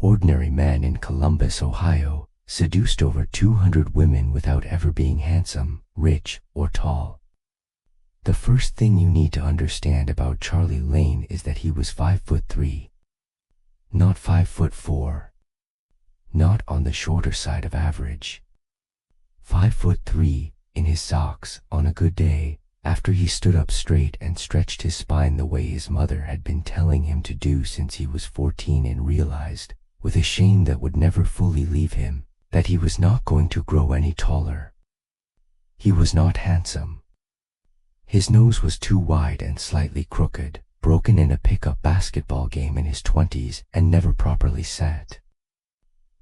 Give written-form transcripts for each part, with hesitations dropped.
ordinary man in Columbus, Ohio, seduced over 200 women without ever being handsome, rich, or tall. The first thing you need to understand about Charlie Lane is that he was 5'3", not 5'4", not on the shorter side of average. 5'3" in his socks on a good day, after he stood up straight and stretched his spine the way his mother had been telling him to do since he was 14, and realized, with a shame that would never fully leave him, that he was not going to grow any taller. He was not handsome. His nose was too wide and slightly crooked, broken in a pickup basketball game in his 20s and never properly set.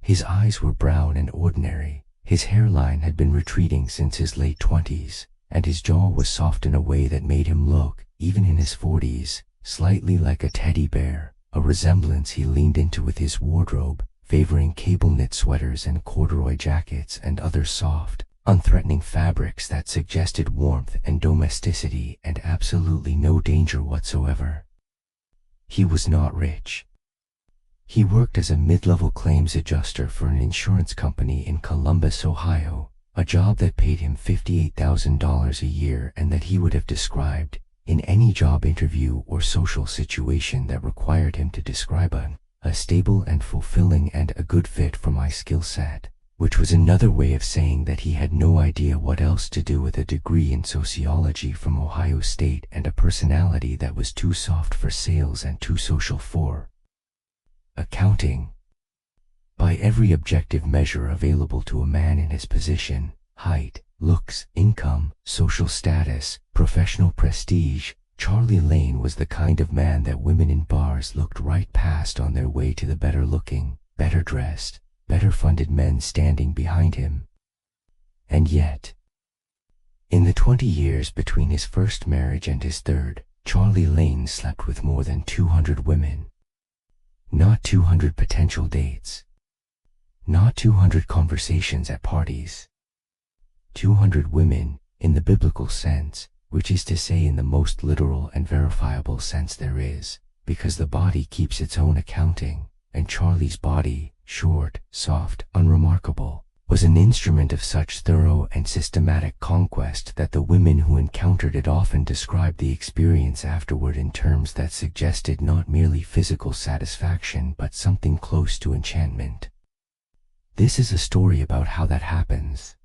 His eyes were brown and ordinary. His hairline had been retreating since his late 20s, and his jaw was soft in a way that made him look, even in his 40s, slightly like a teddy bear, a resemblance he leaned into with his wardrobe, favoring cable-knit sweaters and corduroy jackets and other soft, unthreatening fabrics that suggested warmth and domesticity and absolutely no danger whatsoever. He was not rich. He worked as a mid-level claims adjuster for an insurance company in Columbus, Ohio, a job that paid him $58,000 a year and that he would have described, in any job interview or social situation that required him to describe a stable and fulfilling and a good fit for my skill set, which was another way of saying that he had no idea what else to do with a degree in sociology from Ohio State and a personality that was too soft for sales and too social for accounting. By every objective measure available to a man in his position, height, looks, income, social status, professional prestige, Charlie Lane was the kind of man that women in bars looked right past on their way to the better-looking, better-dressed, better-funded men standing behind him. And yet, in the 20 years between his first marriage and his third, Charlie Lane slept with more than 200 women. Not 200 potential dates. Not 200 conversations at parties. 200 women, in the biblical sense, which is to say in the most literal and verifiable sense there is, because the body keeps its own accounting, and Charlie's body, short, soft, unremarkable, was an instrument of such thorough and systematic conquest that the women who encountered it often described the experience afterward in terms that suggested not merely physical satisfaction but something close to enchantment. This is a story about how that happens.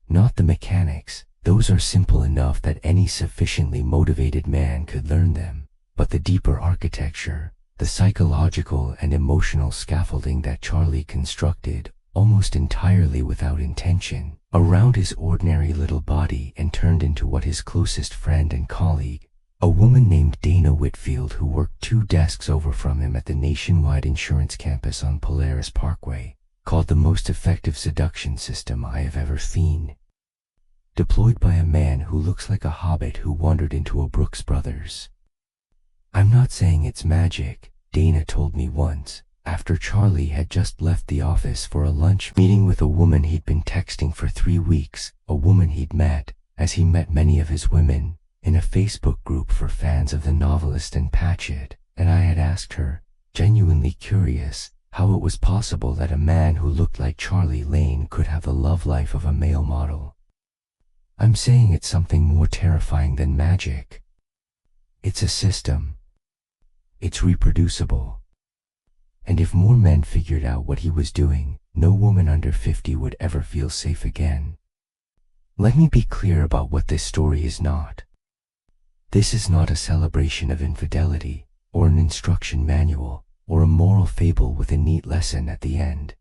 Not the mechanics, those are simple enough that any sufficiently motivated man could learn them, but the deeper architecture, the psychological and emotional scaffolding that Charlie constructed, almost entirely without intention, around his ordinary little body and turned into what his closest friend and colleague, a woman named Dana Whitfield who worked 2 desks over from him at the nationwide insurance campus on Polaris Parkway, called the most effective seduction system I have ever seen. Deployed by a man who looks like a hobbit who wandered into a Brooks Brothers. "I'm not saying it's magic," Dana told me once, after Charlie had just left the office for a lunch meeting with a woman he'd been texting for 3 weeks, a woman he'd met, as he met many of his women, in a Facebook group for fans of the novelist and Patchett, and I had asked her, genuinely curious, how it was possible that a man who looked like Charlie Lane could have the love life of a male model. I'm saying it's something more terrifying than magic. It's a system. It's reproducible. And if more men figured out what he was doing, no woman under 50 would ever feel safe again. Let me be clear about what this story is not. This is not a celebration of infidelity, or an instruction manual, or a moral fable with a neat lesson at the end.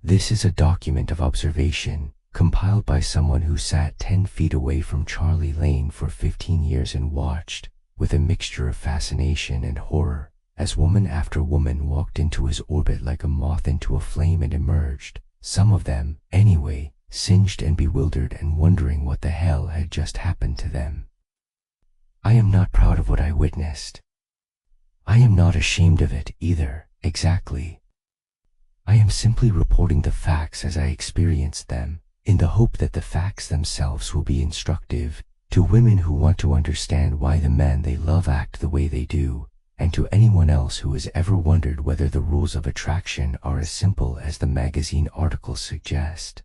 This is a document of observation, compiled by someone who sat 10 feet away from Charlie Lane for 15 years and watched, with a mixture of fascination and horror, as woman after woman walked into his orbit like a moth into a flame and emerged, some of them, anyway, singed and bewildered and wondering what the hell had just happened to them. I am not proud of what I witnessed. I am not ashamed of it either, exactly. I am simply reporting the facts as I experienced them, in the hope that the facts themselves will be instructive to women who want to understand why the men they love act the way they do, and to anyone else who has ever wondered whether the rules of attraction are as simple as the magazine articles suggest.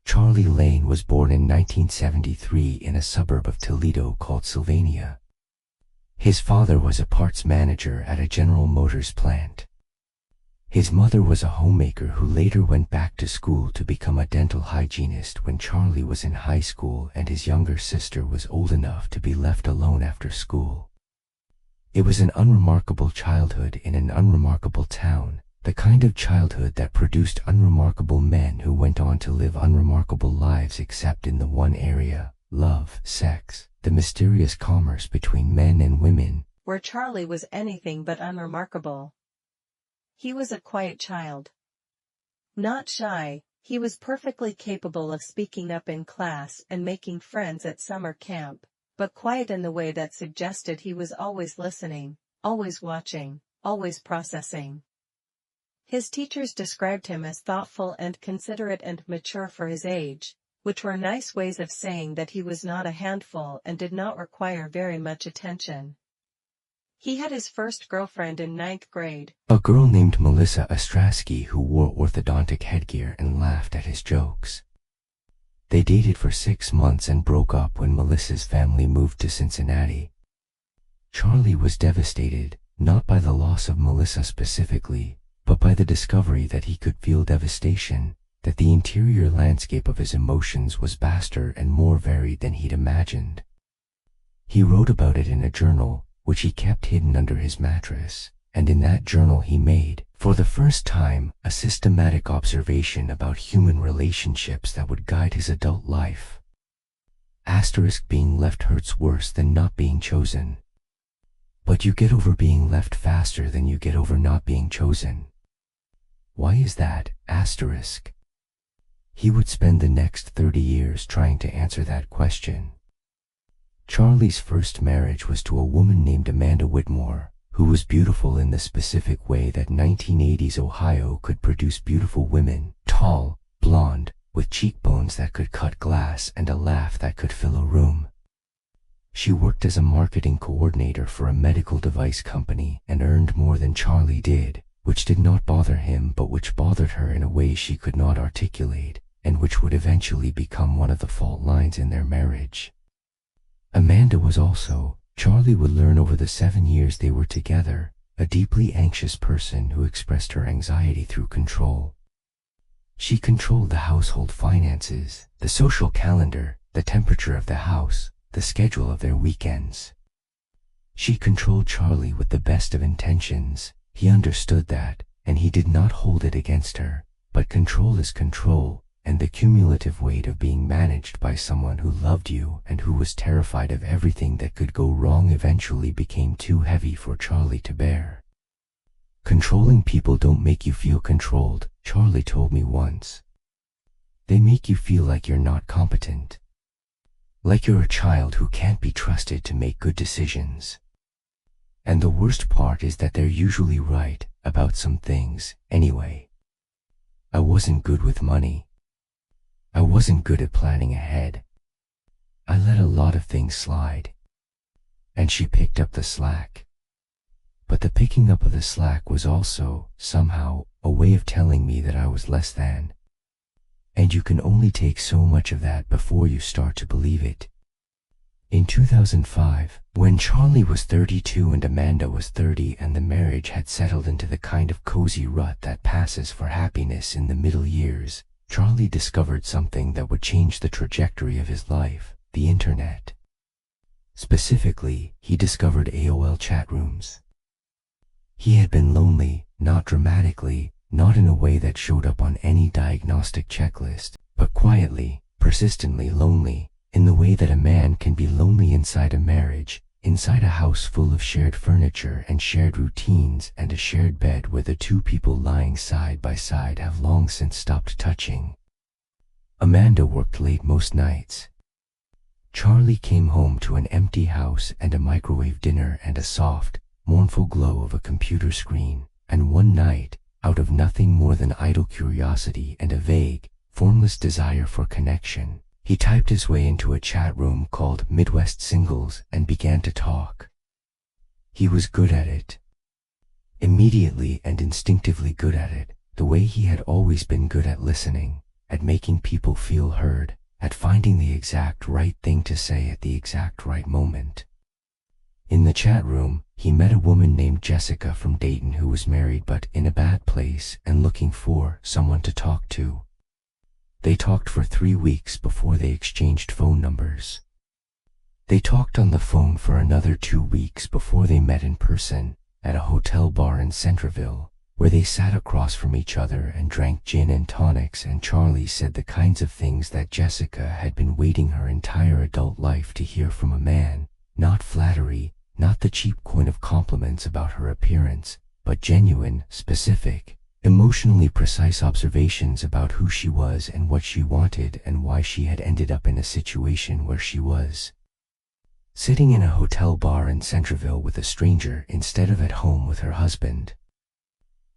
Charlie Lane was born in 1973 in a suburb of Toledo called Sylvania. His father was a parts manager at a General Motors plant. His mother was a homemaker who later went back to school to become a dental hygienist when Charlie was in high school and his younger sister was old enough to be left alone after school. It was an unremarkable childhood in an unremarkable town, the kind of childhood that produced unremarkable men who went on to live unremarkable lives except in the one area, love, sex, the mysterious commerce between men and women, where Charlie was anything but unremarkable. He was a quiet child. Not shy, he was perfectly capable of speaking up in class and making friends at summer camp, but quiet in the way that suggested he was always listening, always watching, always processing. His teachers described him as thoughtful and considerate and mature for his age, which were nice ways of saying that he was not a handful and did not require very much attention. He had his first girlfriend in 9th grade, a girl named Melissa Ostrowski who wore orthodontic headgear and laughed at his jokes. They dated for 6 months and broke up when Melissa's family moved to Cincinnati. Charlie was devastated, not by the loss of Melissa specifically, but by the discovery that he could feel devastation, that the interior landscape of his emotions was vaster and more varied than he'd imagined. He wrote about it in a journal, which he kept hidden under his mattress, and in that journal he made, for the first time, a systematic observation about human relationships that would guide his adult life. Being left hurts worse than not being chosen. But you get over being left faster than you get over not being chosen. Why is that? He would spend the next 30 years trying to answer that question. Charlie's first marriage was to a woman named Amanda Whitmore, who was beautiful in the specific way that 1980s Ohio could produce beautiful women, tall, blonde, with cheekbones that could cut glass and a laugh that could fill a room. She worked as a marketing coordinator for a medical device company and earned more than Charlie did, which did not bother him but which bothered her in a way she could not articulate, and which would eventually become one of the fault lines in their marriage. Amanda was also, Charlie would learn over the 7 years they were together, a deeply anxious person who expressed her anxiety through control. She controlled the household finances, the social calendar, the temperature of the house, the schedule of their weekends. She controlled Charlie with the best of intentions. He understood that, and he did not hold it against her, but control is control, and the cumulative weight of being managed by someone who loved you and who was terrified of everything that could go wrong eventually became too heavy for Charlie to bear. Controlling people don't make you feel controlled, Charlie told me once. They make you feel like you're not competent. Like you're a child who can't be trusted to make good decisions. And the worst part is that they're usually right about some things, anyway. I wasn't good with money. I wasn't good at planning ahead. I let a lot of things slide. And she picked up the slack. But the picking up of the slack was also, somehow, a way of telling me that I was less than. And you can only take so much of that before you start to believe it. In 2005, when Charlie was 32 and Amanda was 30 and the marriage had settled into the kind of cozy rut that passes for happiness in the middle years, Charlie discovered something that would change the trajectory of his life, the internet. Specifically, he discovered AOL chat rooms. He had been lonely, not dramatically, not in a way that showed up on any diagnostic checklist, but quietly, persistently lonely, in the way that a man can be lonely inside a marriage, inside a house full of shared furniture and shared routines and a shared bed where the two people lying side by side have long since stopped touching. Amanda worked late most nights. Charlie came home to an empty house and a microwave dinner and a soft, mournful glow of a computer screen, and one night, out of nothing more than idle curiosity and a vague, formless desire for connection, he typed his way into a chat room called Midwest Singles and began to talk. He was good at it. Immediately and instinctively good at it, the way he had always been good at listening, at making people feel heard, at finding the exact right thing to say at the exact right moment. In the chat room, he met a woman named Jessica from Dayton who was married but in a bad place and looking for someone to talk to. They talked for 3 weeks before they exchanged phone numbers. They talked on the phone for another 2 weeks before they met in person at a hotel bar in Centerville, where they sat across from each other and drank gin and tonics, and Charlie said the kinds of things that Jessica had been waiting her entire adult life to hear from a man. Not flattery, not the cheap coin of compliments about her appearance, but genuine, specific, emotionally precise observations about who she was and what she wanted and why she had ended up in a situation where she was. Sitting in a hotel bar in Centerville with a stranger instead of at home with her husband.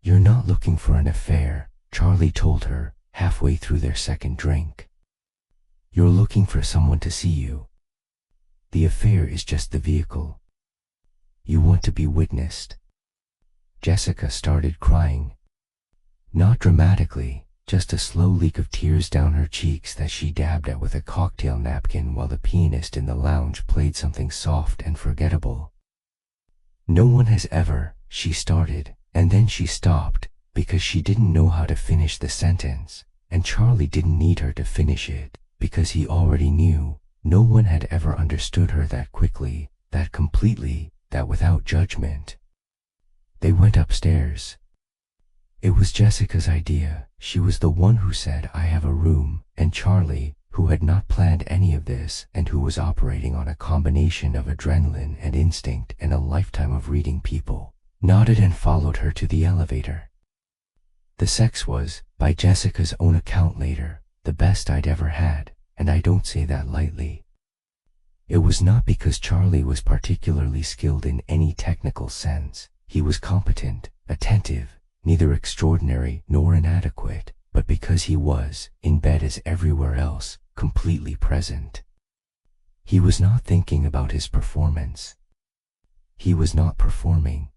"You're not looking for an affair," Charlie told her halfway through their second drink. "You're looking for someone to see you. The affair is just the vehicle. You want to be witnessed." Jessica started crying. Not dramatically, just a slow leak of tears down her cheeks that she dabbed at with a cocktail napkin while the pianist in the lounge played something soft and forgettable. "No one has ever," she started, and then she stopped because she didn't know how to finish the sentence, and Charlie didn't need her to finish it because he already knew. No one had ever understood her that quickly, that completely, that without judgment. They went upstairs. It was Jessica's idea. She was the one who said, "I have a room," and Charlie, who had not planned any of this and who was operating on a combination of adrenaline and instinct and a lifetime of reading people, nodded and followed her to the elevator. The sex was, by Jessica's own account later, the best I'd ever had, and I don't say that lightly. It was not because Charlie was particularly skilled in any technical sense. He was competent, attentive, neither extraordinary nor inadequate, but because he was, in bed as everywhere else, completely present. He was not thinking about his performance. He was not performing.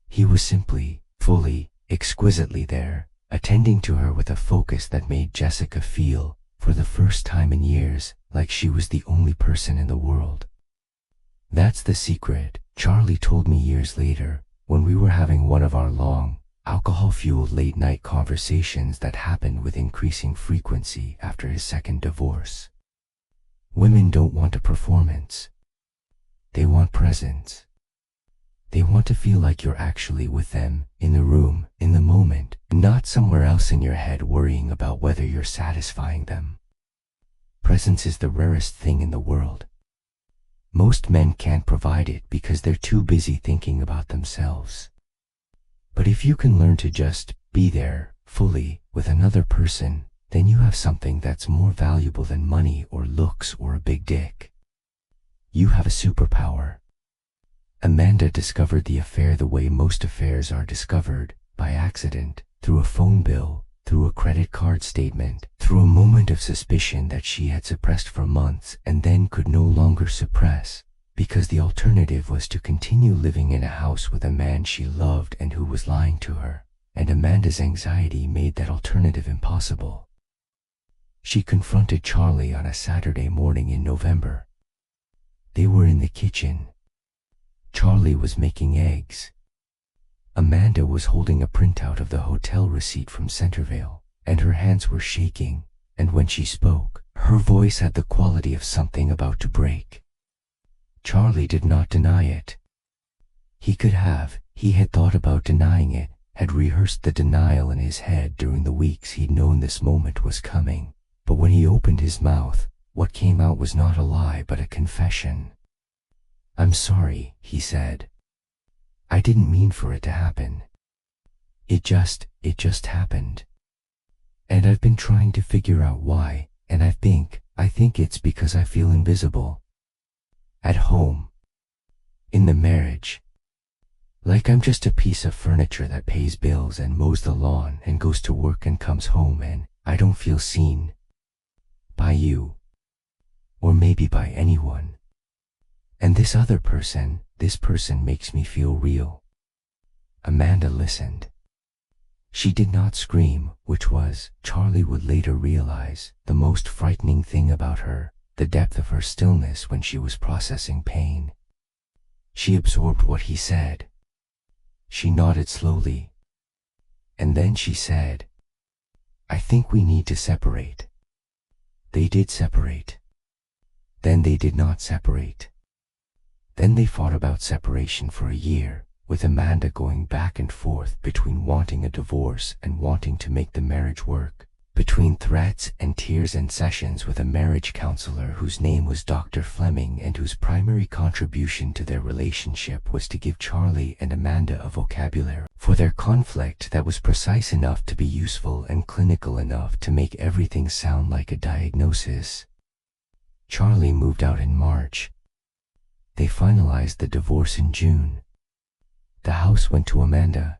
He was simply, fully, exquisitely there, attending to her with a focus that made Jessica feel, for the first time in years, like she was the only person in the world. "That's the secret," Charlie told me years later, when we were having one of our long, alcohol-fueled late-night conversations that happened with increasing frequency after his second divorce. "Women don't want a performance. They want presence. They want to feel like you're actually with them, in the room, in the moment, not somewhere else in your head worrying about whether you're satisfying them. Presence is the rarest thing in the world. Most men can't provide it because they're too busy thinking about themselves. But if you can learn to just be there, fully, with another person, then you have something that's more valuable than money or looks or a big dick. You have a superpower." Amanda discovered the affair the way most affairs are discovered, by accident, through a phone bill, through a credit card statement, through a moment of suspicion that she had suppressed for months and then could no longer suppress, because the alternative was to continue living in a house with a man she loved and who was lying to her, and Amanda's anxiety made that alternative impossible. She confronted Charlie on a Saturday morning in November. They were in the kitchen. Charlie was making eggs. Amanda was holding a printout of the hotel receipt from Centerville, and her hands were shaking, and when she spoke, her voice had the quality of something about to break. Charlie did not deny it. He could have. He had thought about denying it, had rehearsed the denial in his head during the weeks he'd known this moment was coming. But when he opened his mouth, what came out was not a lie but a confession. "I'm sorry," he said. "I didn't mean for it to happen. It just happened. And I've been trying to figure out why, and I think it's because I feel invisible. At home. In the marriage. Like I'm just a piece of furniture that pays bills and mows the lawn and goes to work and comes home, and I don't feel seen. By you. Or maybe by anyone. And this other person, this person makes me feel real. Amanda listened. She did not scream, which was, Charlie would later realize, the most frightening thing about her, the depth of her stillness when she was processing pain. She absorbed what he said. She nodded slowly. And then she said, "I think we need to separate." They did separate. Then they did not separate. Then they fought about separation for a year, with Amanda going back and forth between wanting a divorce and wanting to make the marriage work, between threats and tears and sessions with a marriage counselor whose name was Dr. Fleming and whose primary contribution to their relationship was to give Charlie and Amanda a vocabulary for their conflict that was precise enough to be useful and clinical enough to make everything sound like a diagnosis. Charlie moved out in March. They finalized the divorce in June. The house went to Amanda.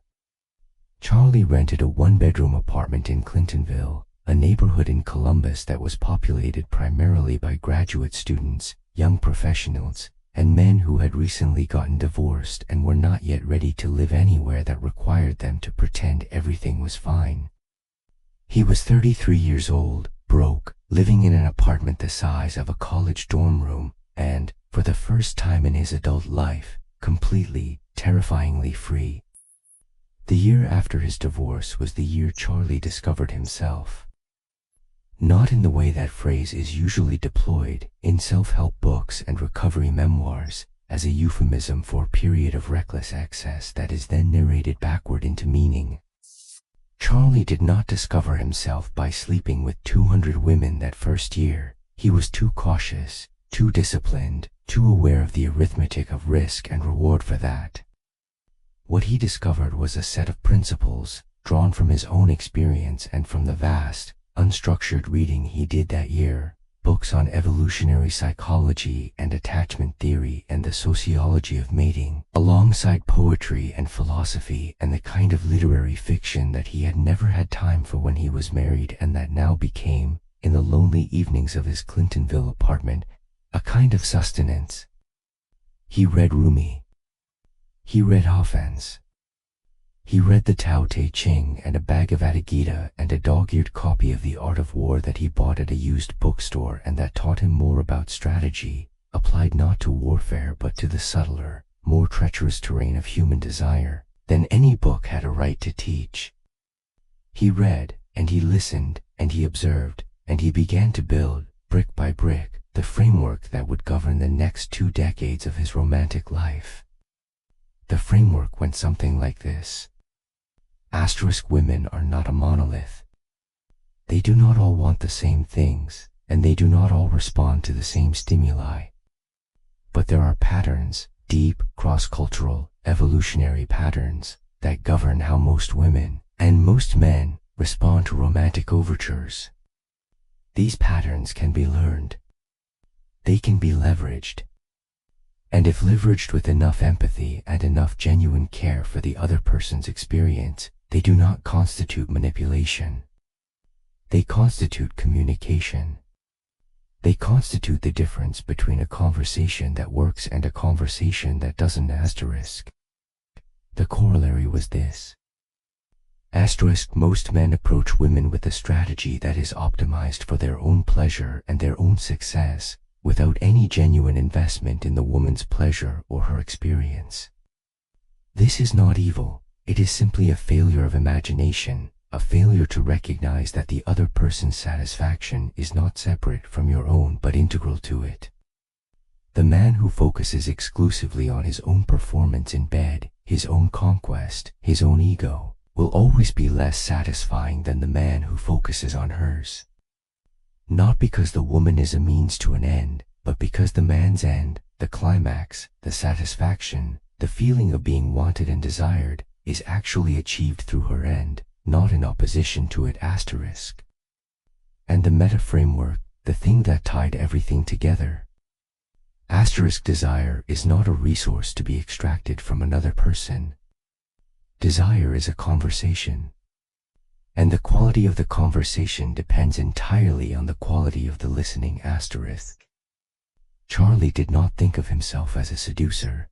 Charlie rented a one-bedroom apartment in Clintonville, a neighborhood in Columbus that was populated primarily by graduate students, young professionals, and men who had recently gotten divorced and were not yet ready to live anywhere that required them to pretend everything was fine. He was 33 years old, broke, living in an apartment the size of a college dorm room, and, for the first time in his adult life, completely, terrifyingly free. The year after his divorce was the year Charlie discovered himself. Not in the way that phrase is usually deployed in self-help books and recovery memoirs, as a euphemism for a period of reckless excess that is then narrated backward into meaning. Charlie did not discover himself by sleeping with 200 women that first year. He was too cautious, too disciplined, too aware of the arithmetic of risk and reward for that. What he discovered was a set of principles, drawn from his own experience and from the vast, unstructured reading he did that year, books on evolutionary psychology and attachment theory and the sociology of mating, alongside poetry and philosophy and the kind of literary fiction that he had never had time for when he was married and that now became, in the lonely evenings of his Clintonville apartment, a kind of sustenance. He read Rumi. He read Hafez. He read the Tao Te Ching and a bag of Adagita and a dog-eared copy of The Art of War that he bought at a used bookstore and that taught him more about strategy, applied not to warfare but to the subtler, more treacherous terrain of human desire, than any book had a right to teach. He read, and he listened, and he observed, and he began to build, brick by brick, the framework that would govern the next 2 decades of his romantic life. The framework went something like this. Women are not a monolith. They do not all want the same things, and they do not all respond to the same stimuli. But there are patterns, deep, cross-cultural, evolutionary patterns, that govern how most women, and most men, respond to romantic overtures. These patterns can be learned. They can be leveraged. And if leveraged with enough empathy and enough genuine care for the other person's experience, they do not constitute manipulation. They constitute communication. They constitute the difference between a conversation that works and a conversation that doesn't. The corollary was this. Most men approach women with a strategy that is optimized for their own pleasure and their own success, without any genuine investment in the woman's pleasure or her experience. This is not evil, it is simply a failure of imagination, a failure to recognize that the other person's satisfaction is not separate from your own but integral to it. The man who focuses exclusively on his own performance in bed, his own conquest, his own ego, will always be less satisfying than the man who focuses on hers. Not because the woman is a means to an end, but because the man's end, the climax, the satisfaction, the feeling of being wanted and desired, is actually achieved through her end, not in opposition to it. And the meta-framework, the thing that tied everything together. Desire is not a resource to be extracted from another person. Desire is a conversation. And the quality of the conversation depends entirely on the quality of the listening. Charlie did not think of himself as a seducer.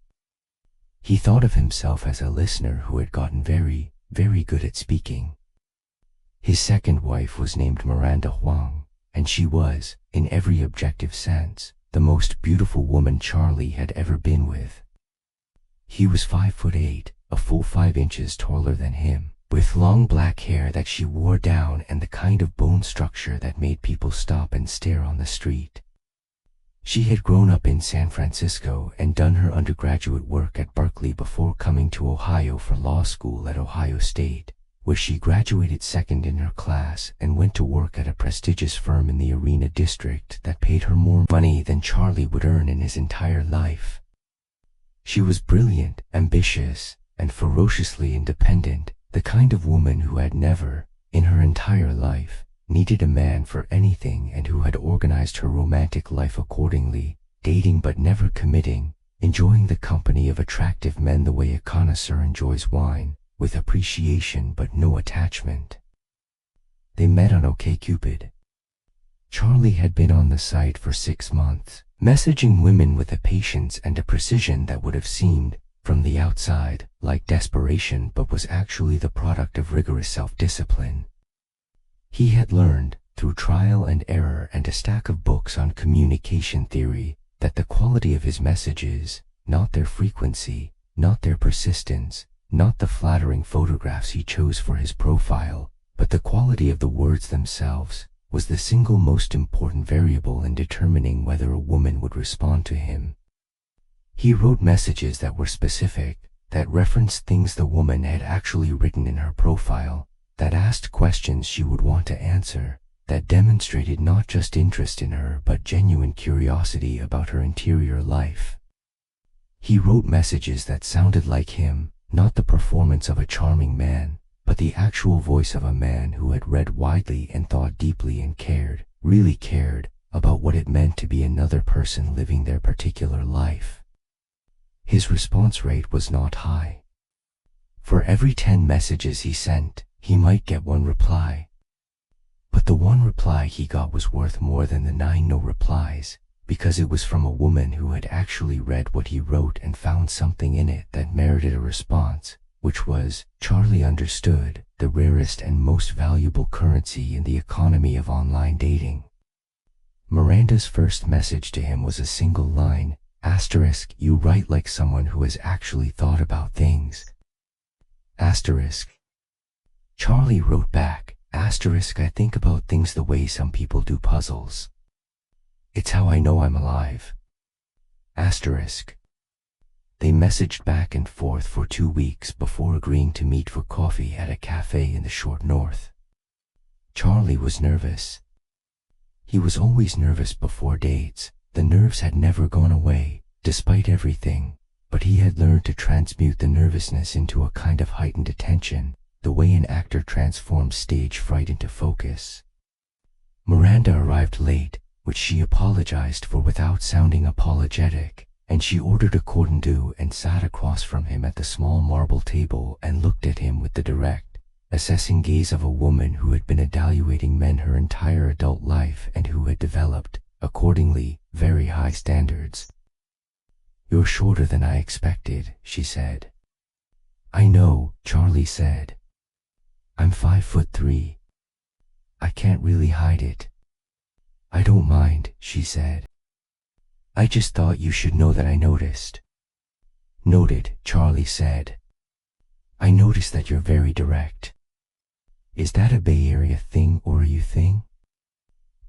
He thought of himself as a listener who had gotten very, very good at speaking. His second wife was named Miranda Huang, and she was, in every objective sense, the most beautiful woman Charlie had ever been with. He was 5'8", a full 5 inches taller than him, with long black hair that she wore down and the kind of bone structure that made people stop and stare on the street. She had grown up in San Francisco and done her undergraduate work at Berkeley before coming to Ohio for law school at Ohio State, where she graduated second in her class and went to work at a prestigious firm in the Arena district that paid her more money than Charlie would earn in his entire life. She was brilliant, ambitious, and ferociously independent, the kind of woman who had never, in her entire life, needed a man for anything and who had organized her romantic life accordingly, dating but never committing, enjoying the company of attractive men the way a connoisseur enjoys wine, with appreciation but no attachment. They met on OkCupid. Charlie had been on the site for 6 months, messaging women with a patience and a precision that would have seemed, from the outside, like desperation but was actually the product of rigorous self-discipline. He had learned, through trial and error and a stack of books on communication theory, that the quality of his messages, not their frequency, not their persistence, not the flattering photographs he chose for his profile, but the quality of the words themselves, was the single most important variable in determining whether a woman would respond to him. He wrote messages that were specific, that referenced things the woman had actually written in her profile, that asked questions she would want to answer, that demonstrated not just interest in her but genuine curiosity about her interior life. He wrote messages that sounded like him, not the performance of a charming man, but the actual voice of a man who had read widely and thought deeply and cared, really cared, about what it meant to be another person living their particular life. His response rate was not high. For every 10 messages he sent, he might get 1 reply. But the 1 reply he got was worth more than the 9 no replies, because it was from a woman who had actually read what he wrote and found something in it that merited a response, which was, Charlie understood, the rarest and most valuable currency in the economy of online dating. Miranda's first message to him was a single line, *, "You write like someone who has actually thought about things." *. Charlie wrote back, *, "I think about things the way some people do puzzles. It's how I know I'm alive." *. They messaged back and forth for 2 weeks before agreeing to meet for coffee at a cafe in the short north. Charlie was nervous. He was always nervous before dates. The nerves had never gone away, despite everything, but he had learned to transmute the nervousness into a kind of heightened attention, the way an actor transforms stage fright into focus. Miranda arrived late, which she apologized for without sounding apologetic, and she ordered a cordon bleu and sat across from him at the small marble table and looked at him with the direct, assessing gaze of a woman who had been evaluating men her entire adult life and who had developed, accordingly, very high standards. "You're shorter than I expected," she said. "I know," Charlie said. "I'm 5'3". "I can't really hide it." "I don't mind," she said. "I just thought you should know that I noticed." "Noted," Charlie said. "I noticed that you're very direct." "Is that a Bay Area thing or a you thing?"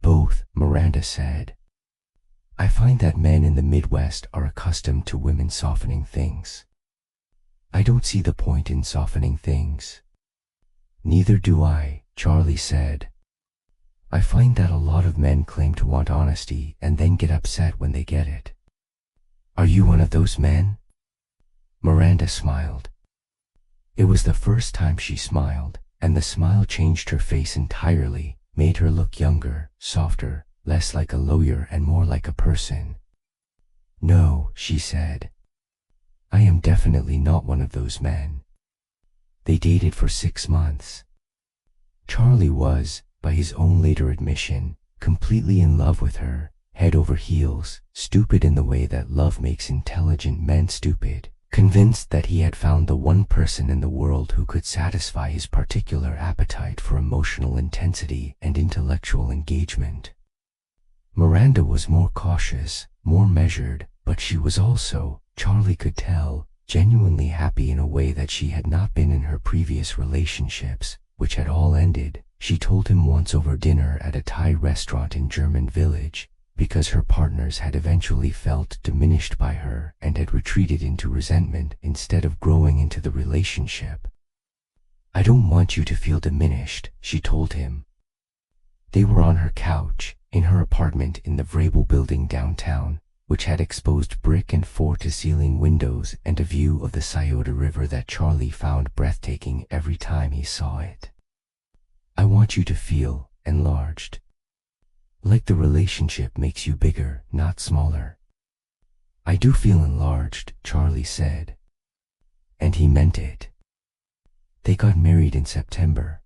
"Both," Miranda said. "I find that men in the Midwest are accustomed to women softening things. I don't see the point in softening things." "Neither do I," Charlie said. "I find that a lot of men claim to want honesty and then get upset when they get it." "Are you one of those men?" Miranda smiled. It was the first time she smiled, and the smile changed her face entirely, made her look younger, softer, less like a lawyer and more like a person. "No," she said. "I am definitely not one of those men." They dated for 6 months. Charlie was, by his own later admission, completely in love with her, head over heels, stupid in the way that love makes intelligent men stupid, convinced that he had found the one person in the world who could satisfy his particular appetite for emotional intensity and intellectual engagement. Miranda was more cautious, more measured, but she was also, Charlie could tell, genuinely happy in a way that she had not been in her previous relationships, which had all ended, she told him once over dinner at a Thai restaurant in German Village, because her partners had eventually felt diminished by her and had retreated into resentment instead of growing into the relationship. "I don't want you to feel diminished," she told him. They were on her couch, in her apartment in the Vrabel building downtown, which had exposed brick and floor-to-ceiling windows and a view of the Scioto River that Charlie found breathtaking every time he saw it. "I want you to feel enlarged. Like the relationship makes you bigger, not smaller." "I do feel enlarged," Charlie said. And he meant it. They got married in September.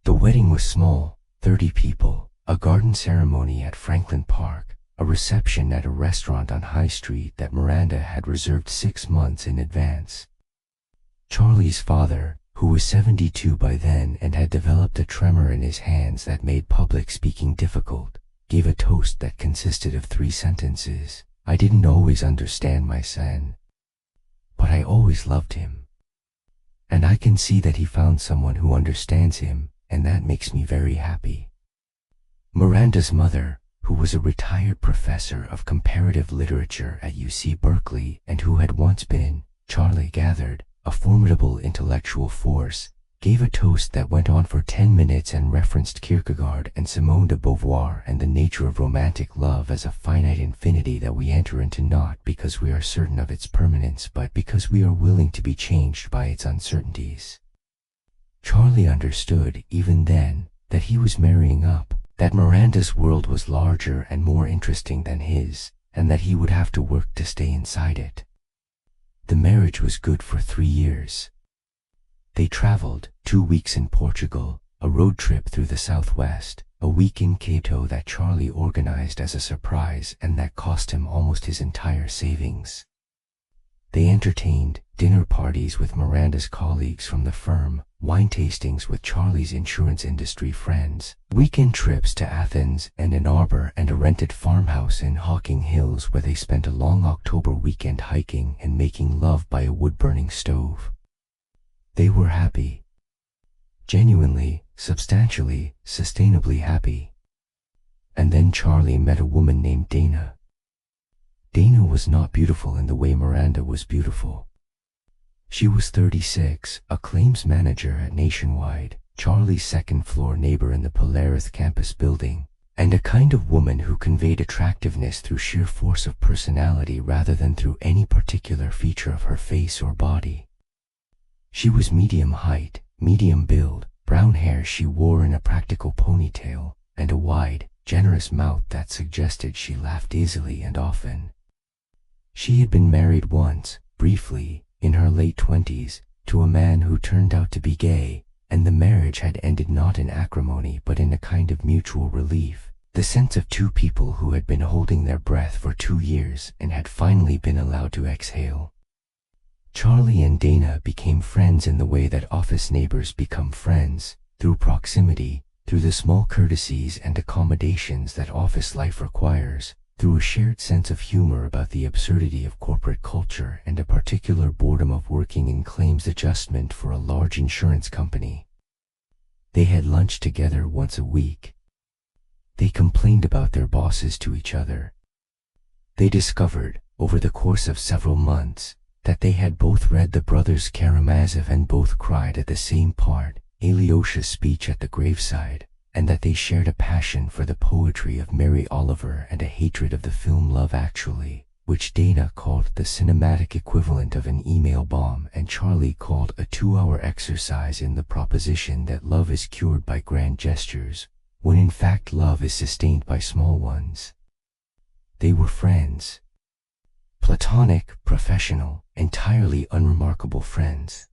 The wedding was small, 30 people, a garden ceremony at Franklin Park, a reception at a restaurant on High Street that Miranda had reserved 6 months in advance. Charlie's father, who was 72 by then and had developed a tremor in his hands that made public speaking difficult, gave a toast that consisted of 3 sentences. "I didn't always understand my son, but I always loved him. And I can see that he found someone who understands him, and that makes me very happy." Miranda's mother, who was a retired professor of comparative literature at UC Berkeley and who had once been, Charlie gathered, a formidable intellectual force, gave a toast that went on for 10 minutes and referenced Kierkegaard and Simone de Beauvoir and the nature of romantic love as a finite infinity that we enter into not because we are certain of its permanence but because we are willing to be changed by its uncertainties. Charlie understood, even then, that he was marrying up, that Miranda's world was larger and more interesting than his, and that he would have to work to stay inside it. The marriage was good for 3 years. They traveled, 2 weeks in Portugal, a road trip through the Southwest, a week in Cato that Charlie organized as a surprise and that cost him almost his entire savings. They entertained, dinner parties with Miranda's colleagues from the firm, wine tastings with Charlie's insurance industry friends, weekend trips to Athens and Ann Arbor, and a rented farmhouse in Hocking Hills where they spent a long October weekend hiking and making love by a wood-burning stove. They were happy. Genuinely, substantially, sustainably happy. And then Charlie met a woman named Dana. Dana was not beautiful in the way Miranda was beautiful. She was 36, a claims manager at Nationwide, Charlie's second-floor neighbor in the Polaris campus building, and a kind of woman who conveyed attractiveness through sheer force of personality rather than through any particular feature of her face or body. She was medium height, medium build, brown hair she wore in a practical ponytail, and a wide, generous mouth that suggested she laughed easily and often. She had been married once, briefly, in her late 20s, to a man who turned out to be gay, and the marriage had ended not in acrimony but in a kind of mutual relief, the sense of 2 people who had been holding their breath for 2 years and had finally been allowed to exhale. Charlie and Dana became friends in the way that office neighbors become friends, through proximity, through the small courtesies and accommodations that office life requires, through a shared sense of humor about the absurdity of corporate culture and a particular boredom of working in claims adjustment for a large insurance company. They had lunch together once a week. They complained about their bosses to each other. They discovered, over the course of several months, that they had both read the Brothers Karamazov and both cried at the same part, Alyosha's speech at the graveside, and that they shared a passion for the poetry of Mary Oliver and a hatred of the film Love Actually, which Dana called the cinematic equivalent of an email bomb and Charlie called a 2-hour exercise in the proposition that love is cured by grand gestures, when in fact love is sustained by small ones. They were friends. Platonic, professional, entirely unremarkable friends.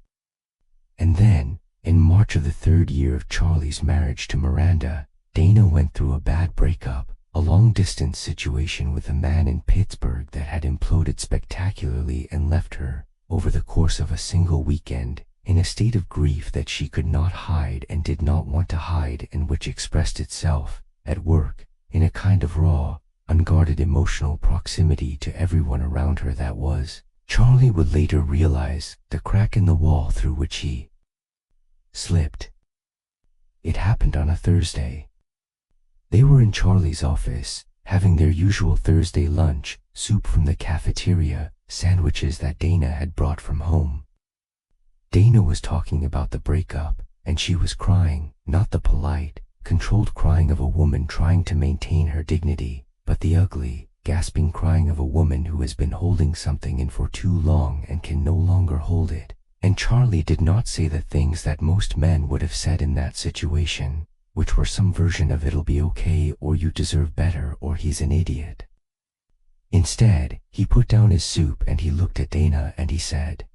And then, in March of the 3rd year of Charlie's marriage to Miranda, Dana went through a bad breakup, a long-distance situation with a man in Pittsburgh that had imploded spectacularly and left her, over the course of a single weekend, in a state of grief that she could not hide and did not want to hide, and which expressed itself, at work, in a kind of raw, unguarded emotional proximity to everyone around her that was, Charlie would later realize, the crack in the wall through which he slipped. It happened on a Thursday. They were in Charlie's office, having their usual Thursday lunch, soup from the cafeteria, sandwiches that Dana had brought from home. Dana was talking about the breakup, and she was crying, not the polite, controlled crying of a woman trying to maintain her dignity, but the ugly, gasping crying of a woman who has been holding something in for too long and can no longer hold it. And Charlie did not say the things that most men would have said in that situation, which were some version of "it'll be okay" or "you deserve better" or "he's an idiot." Instead, he put down his soup and he looked at Dana and he said,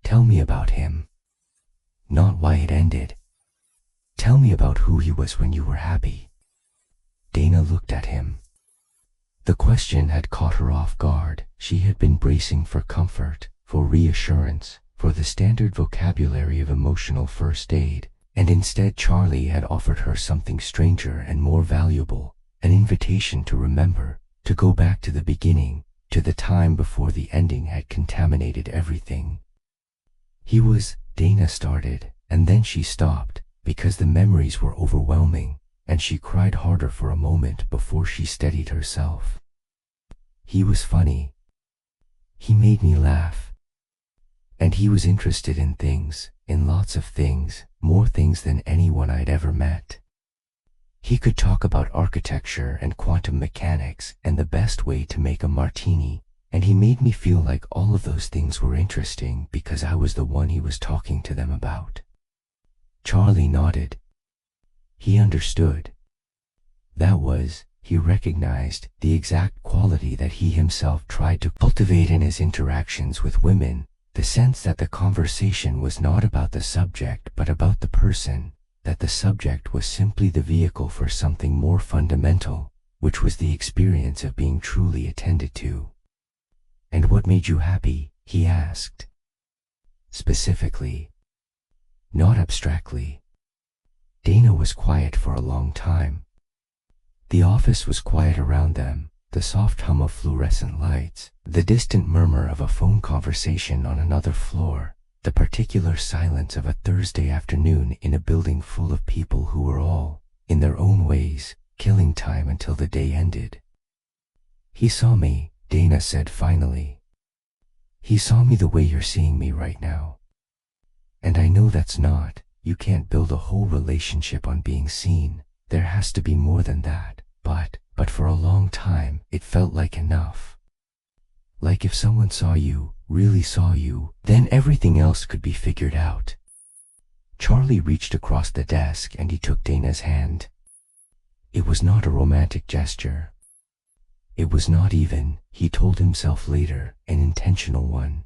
"Tell me about him. Not why it ended. Tell me about who he was when you were happy." Dana looked at him. The question had caught her off guard. She had been bracing for comfort, for reassurance, for the standard vocabulary of emotional first aid, and instead Charlie had offered her something stranger and more valuable, an invitation to remember, to go back to the beginning, to the time before the ending had contaminated everything. He was, Dana started, and then she stopped, because the memories were overwhelming, and she cried harder for a moment before she steadied herself. He was funny. He made me laugh. And he was interested in things, in lots of things, more things than anyone I'd ever met. He could talk about architecture and quantum mechanics and the best way to make a martini, and he made me feel like all of those things were interesting because I was the one he was talking to them about. Charlie nodded. He understood. That was, he recognized, the exact quality that he himself tried to cultivate in his interactions with women, the sense that the conversation was not about the subject but about the person, that the subject was simply the vehicle for something more fundamental, which was the experience of being truly attended to. "And what made you happy?" he asked. Specifically. Not abstractly. Dana was quiet for a long time. The office was quiet around them, the soft hum of fluorescent lights, the distant murmur of a phone conversation on another floor, the particular silence of a Thursday afternoon in a building full of people who were all, in their own ways, killing time until the day ended. "He saw me," Dana said finally. "He saw me the way you're seeing me right now. And I know that's not, you can't build a whole relationship on being seen, there has to be more than that, but for a long time, it felt like enough. Like if someone saw you, really saw you, then everything else could be figured out." Charlie reached across the desk and he took Dana's hand. It was not a romantic gesture. It was not even, he told himself later, an intentional one.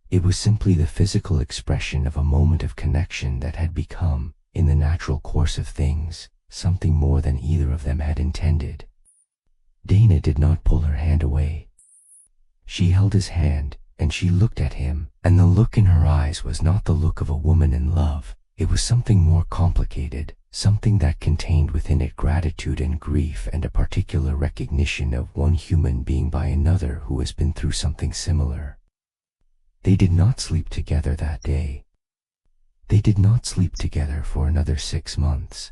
It was simply the physical expression of a moment of connection that had become, in the natural course of things, something more than either of them had intended. Dana did not pull her hand away. She held his hand, and she looked at him, and the look in her eyes was not the look of a woman in love. It was something more complicated, something that contained within it gratitude and grief and a particular recognition of one human being by another who has been through something similar. They did not sleep together that day. They did not sleep together for another 6 months.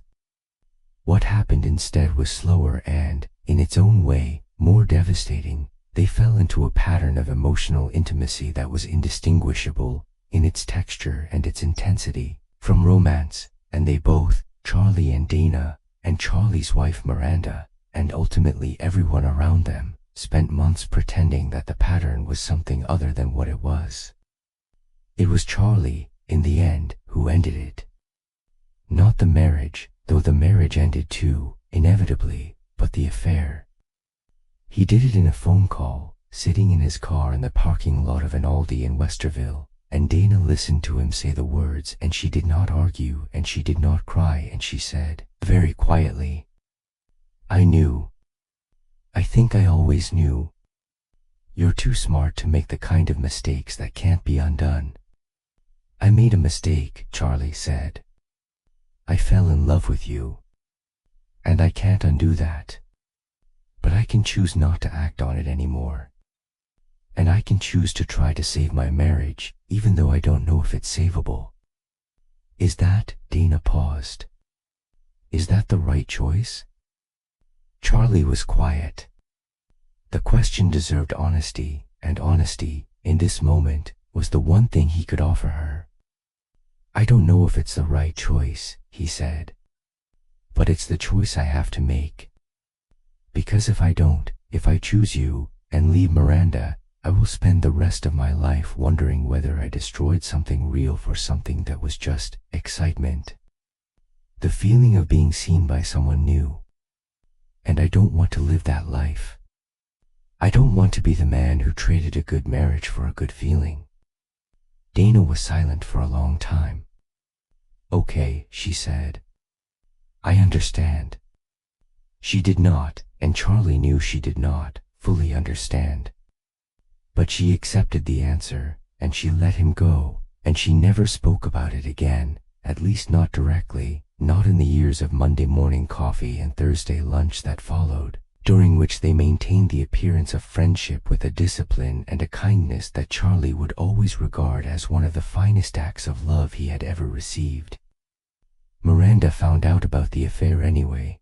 What happened instead was slower and, in its own way, more devastating. They fell into a pattern of emotional intimacy that was indistinguishable, in its texture and its intensity, from romance, and they both, Charlie and Dana, and Charlie's wife Miranda, and ultimately everyone around them, spent months pretending that the pattern was something other than what it was. It was Charlie, in the end, who ended it. Not the marriage, though the marriage ended too, inevitably, but the affair. He did it in a phone call, sitting in his car in the parking lot of an Aldi in Westerville, and Dana listened to him say the words, and she did not argue, and she did not cry, and she said, very quietly, I knew. I think I always knew. You're too smart to make the kind of mistakes that can't be undone. I made a mistake, Charlie said. I fell in love with you. And I can't undo that. But I can choose not to act on it anymore. And I can choose to try to save my marriage, even though I don't know if it's savable. Is that, Dana paused. Is that the right choice? Charlie was quiet. The question deserved honesty, and honesty, in this moment, was the one thing he could offer her. I don't know if it's the right choice, he said. But it's the choice I have to make. Because if I don't, if I choose you, and leave Miranda, I will spend the rest of my life wondering whether I destroyed something real for something that was just excitement. The feeling of being seen by someone new. And I don't want to live that life. I don't want to be the man who traded a good marriage for a good feeling. Dana was silent for a long time. Okay, she said. I understand. She did not, and Charlie knew she did not, fully understand. But she accepted the answer, and she let him go, and she never spoke about it again, at least not directly, not in the years of Monday morning coffee and Thursday lunch that followed, during which they maintained the appearance of friendship with a discipline and a kindness that Charlie would always regard as one of the finest acts of love he had ever received. Miranda found out about the affair anyway.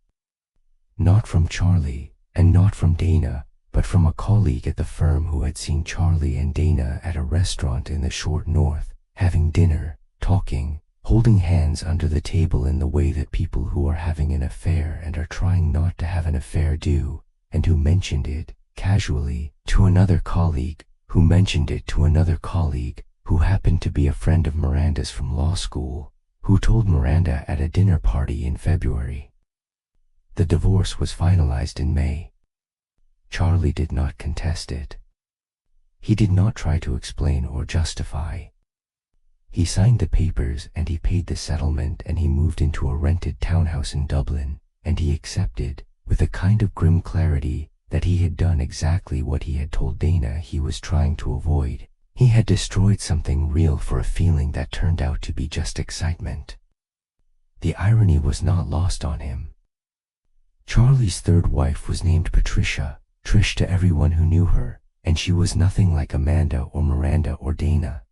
Not from Charlie, and not from Dana, but from a colleague at the firm who had seen Charlie and Dana at a restaurant in the short north, having dinner, talking, holding hands under the table in the way that people who are having an affair and are trying not to have an affair do, and who mentioned it, casually, to another colleague, who mentioned it to another colleague, who happened to be a friend of Miranda's from law school, who told Miranda at a dinner party in February. The divorce was finalized in May. Charlie did not contest it. He did not try to explain or justify. He signed the papers and he paid the settlement and he moved into a rented townhouse in Dublin, and he accepted, with a kind of grim clarity, that he had done exactly what he had told Dana he was trying to avoid. He had destroyed something real for a feeling that turned out to be just excitement. The irony was not lost on him. Charlie's third wife was named Patricia, Trish to everyone who knew her, and she was nothing like Amanda or Miranda or Dana.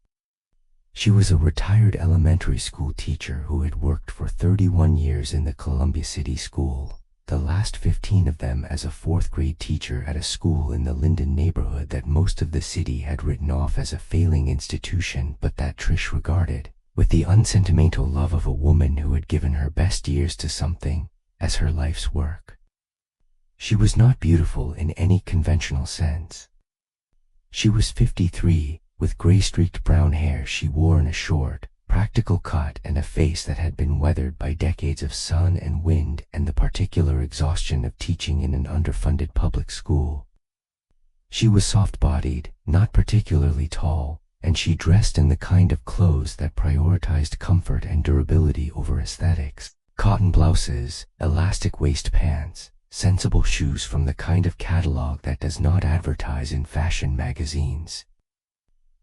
She was a retired elementary school teacher who had worked for 31 years in the Columbia City School, the last 15 of them as a fourth-grade teacher at a school in the Linden neighborhood that most of the city had written off as a failing institution, but that Trish regarded, with the unsentimental love of a woman who had given her best years to something, as her life's work. She was not beautiful in any conventional sense. She was 53, with gray-streaked brown hair she wore in a short, practical cut and a face that had been weathered by decades of sun and wind and the particular exhaustion of teaching in an underfunded public school. She was soft-bodied, not particularly tall, and she dressed in the kind of clothes that prioritized comfort and durability over aesthetics. Cotton blouses, elastic waist pants, sensible shoes from the kind of catalog that does not advertise in fashion magazines.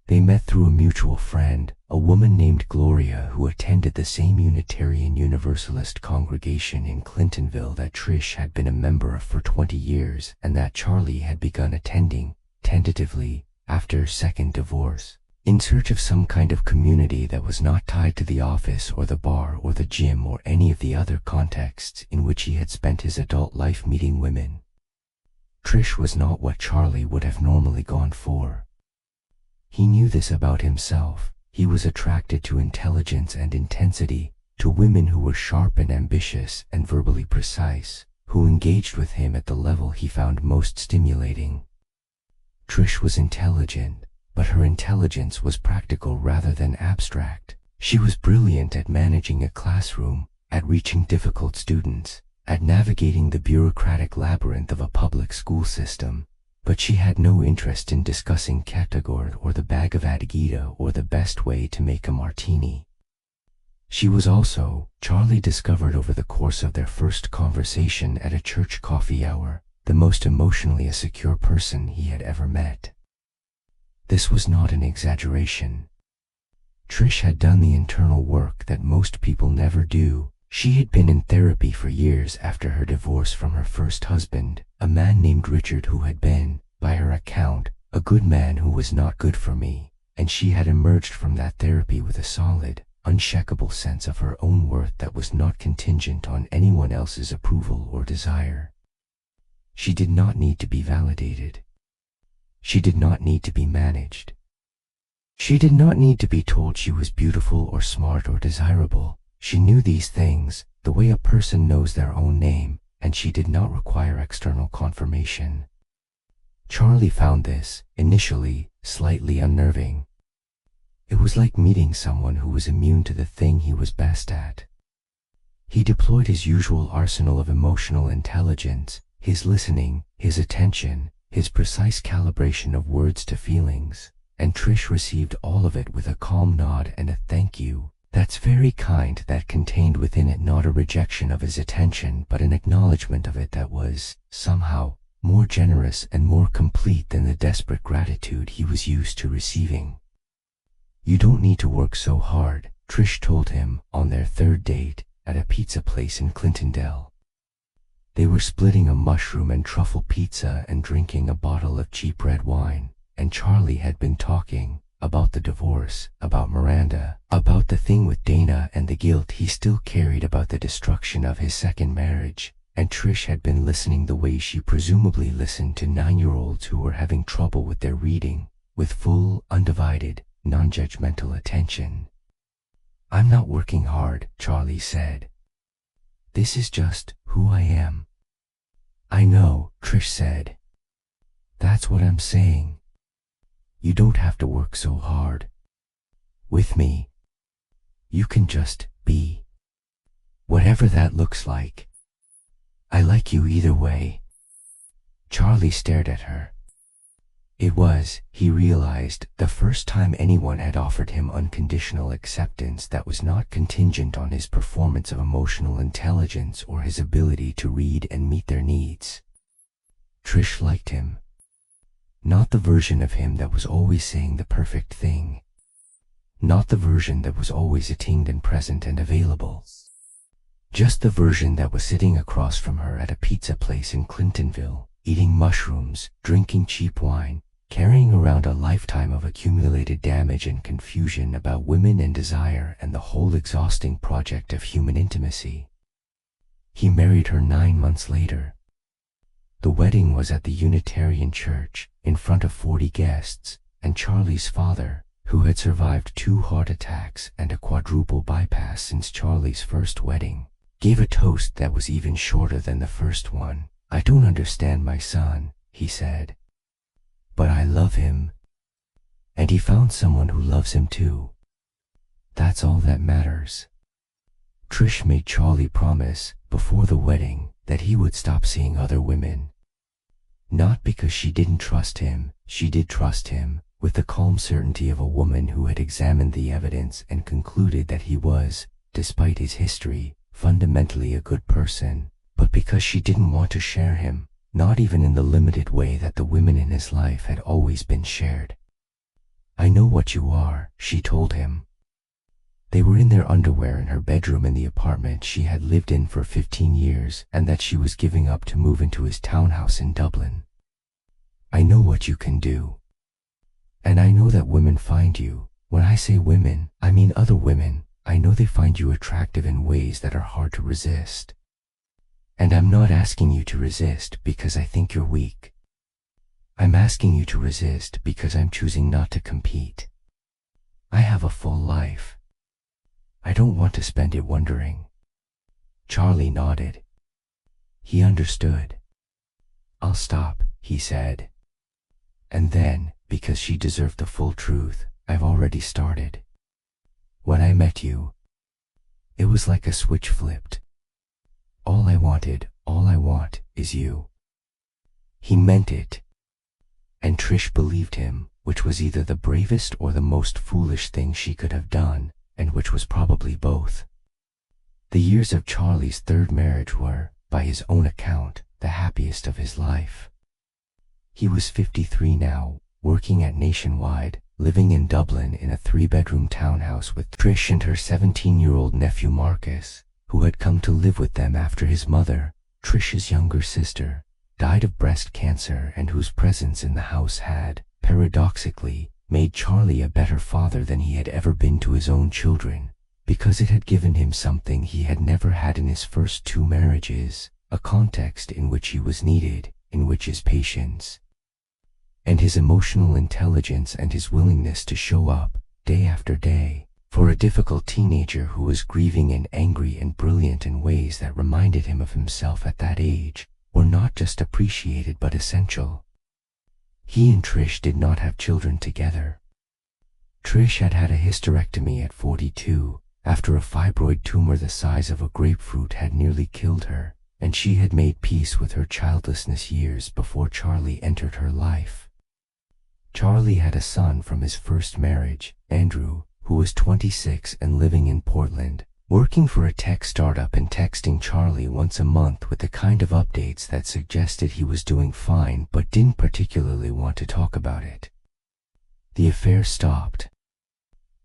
They met through a mutual friend, a woman named Gloria who attended the same Unitarian Universalist congregation in Clintonville that Trish had been a member of for 20 years and that Charlie had begun attending, tentatively, after second divorce, in search of some kind of community that was not tied to the office or the bar or the gym or any of the other contexts in which he had spent his adult life meeting women. Trish was not what Charlie would have normally gone for. He knew this about himself. He was attracted to intelligence and intensity, to women who were sharp and ambitious and verbally precise, who engaged with him at the level he found most stimulating. Trish was intelligent, but her intelligence was practical rather than abstract. She was brilliant at managing a classroom, at reaching difficult students, at navigating the bureaucratic labyrinth of a public school system, but she had no interest in discussing Katagord or the bag of Adagita or the best way to make a martini. She was also, Charlie discovered over the course of their first conversation at a church coffee hour, the most emotionally secure person he had ever met. This was not an exaggeration. Trish had done the internal work that most people never do. She had been in therapy for years after her divorce from her first husband, a man named Richard who had been, by her account, a good man who was not good for me, and she had emerged from that therapy with a solid, unshakable sense of her own worth that was not contingent on anyone else's approval or desire. She did not need to be validated. She did not need to be managed. She did not need to be told she was beautiful or smart or desirable. She knew these things, the way a person knows their own name, and she did not require external confirmation. Charlie found this, initially, slightly unnerving. It was like meeting someone who was immune to the thing he was best at. He deployed his usual arsenal of emotional intelligence, his listening, his attention, his precise calibration of words to feelings, and Trish received all of it with a calm nod and a thank you. That's very kind, that contained within it not a rejection of his attention but an acknowledgement of it that was, somehow, more generous and more complete than the desperate gratitude he was used to receiving. "You don't need to work so hard," Trish told him on their third date at a pizza place in Clintondale. They were splitting a mushroom and truffle pizza and drinking a bottle of cheap red wine, and Charlie had been talking about the divorce, about Miranda, about the thing with Dana and the guilt he still carried about the destruction of his second marriage, and Trish had been listening the way she presumably listened to 9-year-olds who were having trouble with their reading, with full, undivided, non-judgmental attention. "I'm not working hard," Charlie said. "This is just who I am." "I know," Trish said. "That's what I'm saying. You don't have to work so hard. With me, you can just be. Whatever that looks like. I like you either way." Charlie stared at her. It was, he realized, the first time anyone had offered him unconditional acceptance that was not contingent on his performance of emotional intelligence or his ability to read and meet their needs. Trish liked him. Not the version of him that was always saying the perfect thing. Not the version that was always attuned and present and available. Just the version that was sitting across from her at a pizza place in Clintonville, eating mushrooms, drinking cheap wine, carrying around a lifetime of accumulated damage and confusion about women and desire and the whole exhausting project of human intimacy. He married her 9 months later. The wedding was at the Unitarian Church, in front of 40 guests, and Charlie's father, who had survived 2 heart attacks and a quadruple bypass since Charlie's first wedding, gave a toast that was even shorter than the first one. "I don't understand my son," he said, "but I love him. And he found someone who loves him too. That's all that matters." Trish made Charlie promise, before the wedding, that he would stop seeing other women. Not because she didn't trust him, she did trust him, with the calm certainty of a woman who had examined the evidence and concluded that he was, despite his history, fundamentally a good person, but because she didn't want to share him, not even in the limited way that the women in his life had always been shared. "I know what you are," she told him. They were in their underwear in her bedroom in the apartment she had lived in for 15 years and that she was giving up to move into his townhouse in Dublin. "I know what you can do. And I know that women find you. When I say women, I mean other women. I know they find you attractive in ways that are hard to resist. And I'm not asking you to resist because I think you're weak. I'm asking you to resist because I'm choosing not to compete. I have a full life. I don't want to spend it wondering." Charlie nodded. He understood. "I'll stop," he said. And then, because she deserved the full truth, "I've already started. When I met you, it was like a switch flipped. All I want is you." He meant it. And Trish believed him, which was either the bravest or the most foolish thing she could have done, and which was probably both. The years of Charlie's third marriage were, by his own account, the happiest of his life. He was 53 now, working at Nationwide, living in Dublin in a 3-bedroom townhouse with Trish and her 17-year-old nephew Marcus, who had come to live with them after his mother, Trish's younger sister, died of breast cancer, and whose presence in the house had, paradoxically, made Charlie a better father than he had ever been to his own children, because it had given him something he had never had in his first 2 marriages, a context in which he was needed, in which his patience and his emotional intelligence and his willingness to show up, day after day, for a difficult teenager who was grieving and angry and brilliant in ways that reminded him of himself at that age, were not just appreciated but essential. He and Trish did not have children together. Trish had had a hysterectomy at 42, after a fibroid tumor the size of a grapefruit had nearly killed her, and she had made peace with her childlessness years before Charlie entered her life. Charlie had a son from his first marriage, Andrew, who was 26 and living in Portland, working for a tech startup and texting Charlie once a month with the kind of updates that suggested he was doing fine but didn't particularly want to talk about it. The affair stopped.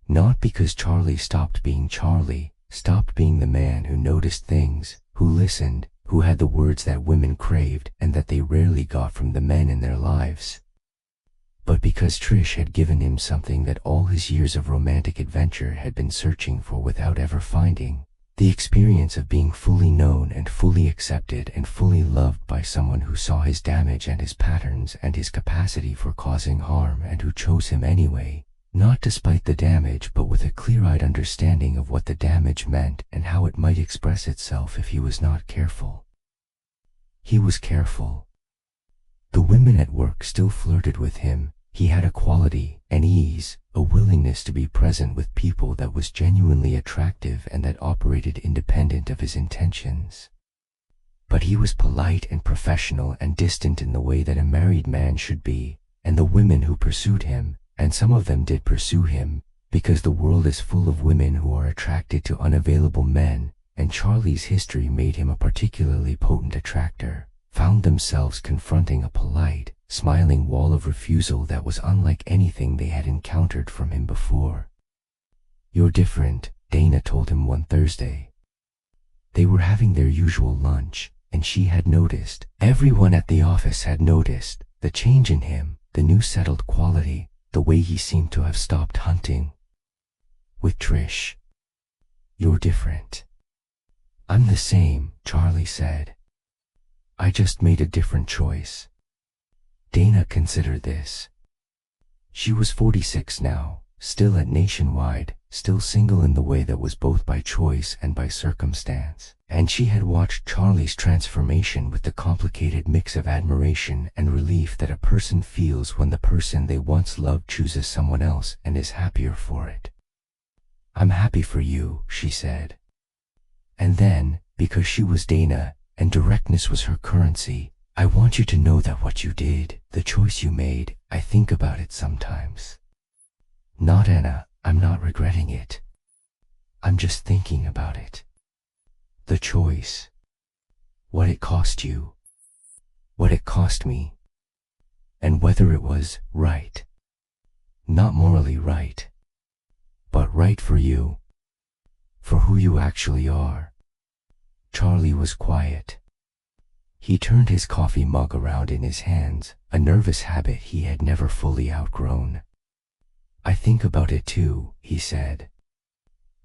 Not because Charlie stopped being Charlie, stopped being the man who noticed things, who listened, who had the words that women craved and that they rarely got from the men in their lives, but because Trish had given him something that all his years of romantic adventure had been searching for without ever finding, the experience of being fully known and fully accepted and fully loved by someone who saw his damage and his patterns and his capacity for causing harm and who chose him anyway, not despite the damage but with a clear-eyed understanding of what the damage meant and how it might express itself if he was not careful. He was careful. The women at work still flirted with him. He had a quality, an ease, a willingness to be present with people that was genuinely attractive and that operated independent of his intentions. But he was polite and professional and distant in the way that a married man should be, and the women who pursued him, and some of them did pursue him, because the world is full of women who are attracted to unavailable men, and Charlie's history made him a particularly potent attractor, found themselves confronting a polite, smiling wall of refusal that was unlike anything they had encountered from him before. "You're different," Dana told him one Thursday. They were having their usual lunch, and she had noticed, everyone at the office had noticed, the change in him, the new settled quality, the way he seemed to have stopped hunting with Trish. "You're different." "I'm the same," Charlie said. "I just made a different choice." Dana considered this. She was 46 now, still at Nationwide, still single in the way that was both by choice and by circumstance, and she had watched Charlie's transformation with the complicated mix of admiration and relief that a person feels when the person they once loved chooses someone else and is happier for it. "I'm happy for you," she said. And then, because she was Dana, and directness was her currency, "I want you to know that what you did, the choice you made, I think about it sometimes. Not Anna, I'm not regretting it. I'm just thinking about it. The choice. What it cost you. What it cost me. And whether it was right. Not morally right. But right for you. For who you actually are." Charlie was quiet. He turned his coffee mug around in his hands, a nervous habit he had never fully outgrown. "I think about it too," he said.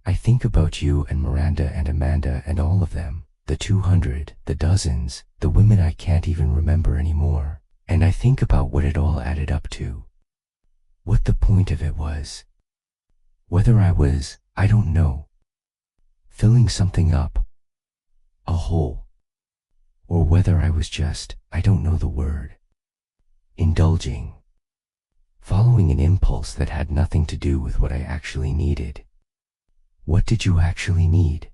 "I think about you and Miranda and Amanda and all of them, the 200, the dozens, the women I can't even remember anymore, and I think about what it all added up to. What the point of it was. Whether I was, I don't know, filling something up, a hole. Or whether I was just, I don't know the word, indulging, following an impulse that had nothing to do with what I actually needed. What did you actually need?"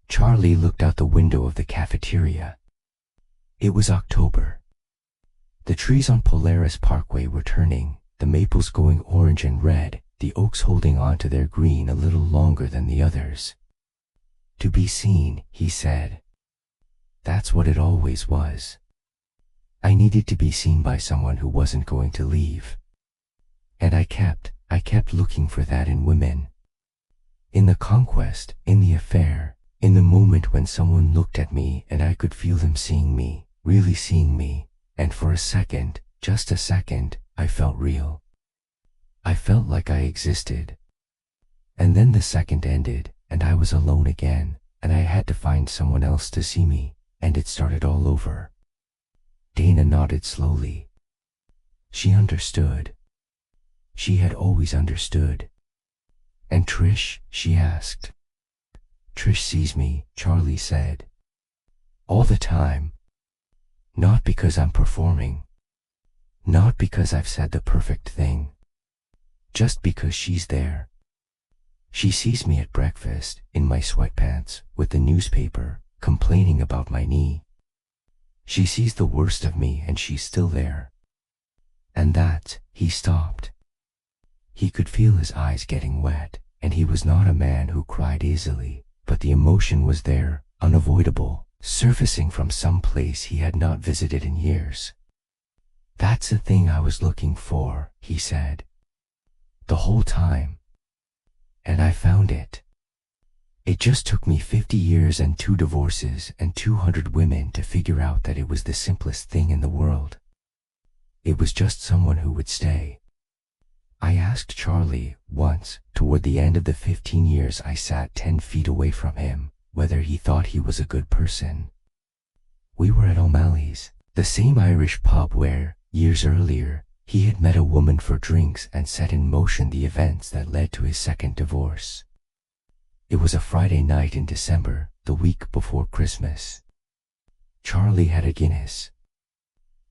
Charlie looked out the window of the cafeteria. It was October. The trees on Polaris Parkway were turning, the maples going orange and red, the oaks holding on to their green a little longer than the others. To be seen, he said. That's what it always was. I needed to be seen by someone who wasn't going to leave. And I kept looking for that in women. In the conquest, in the affair, in the moment when someone looked at me and I could feel them seeing me, really seeing me, and for a second, just a second, I felt real. I felt like I existed. And then the second ended, and I was alone again, and I had to find someone else to see me, and it started all over. Dana nodded slowly. She understood. She had always understood. And Trish, she asked. Trish sees me, Charlie said. All the time. Not because I'm performing. Not because I've said the perfect thing. Just because she's there. She sees me at breakfast, in my sweatpants, with the newspaper, complaining about my knee. She sees the worst of me and she's still there. And that, he stopped. He could feel his eyes getting wet, and he was not a man who cried easily, but the emotion was there, unavoidable, surfacing from some place he had not visited in years. That's the thing I was looking for, he said. The whole time. And I found it. It just took me 50 years and 2 divorces and 200 women to figure out that it was the simplest thing in the world. It was just someone who would stay. I asked Charlie once, toward the end of the 15 years I sat 10 feet away from him, whether he thought he was a good person. We were at O'Malley's, the same Irish pub where, years earlier, he had met a woman for drinks and set in motion the events that led to his second divorce. It was a Friday night in December, the week before Christmas. Charlie had a Guinness.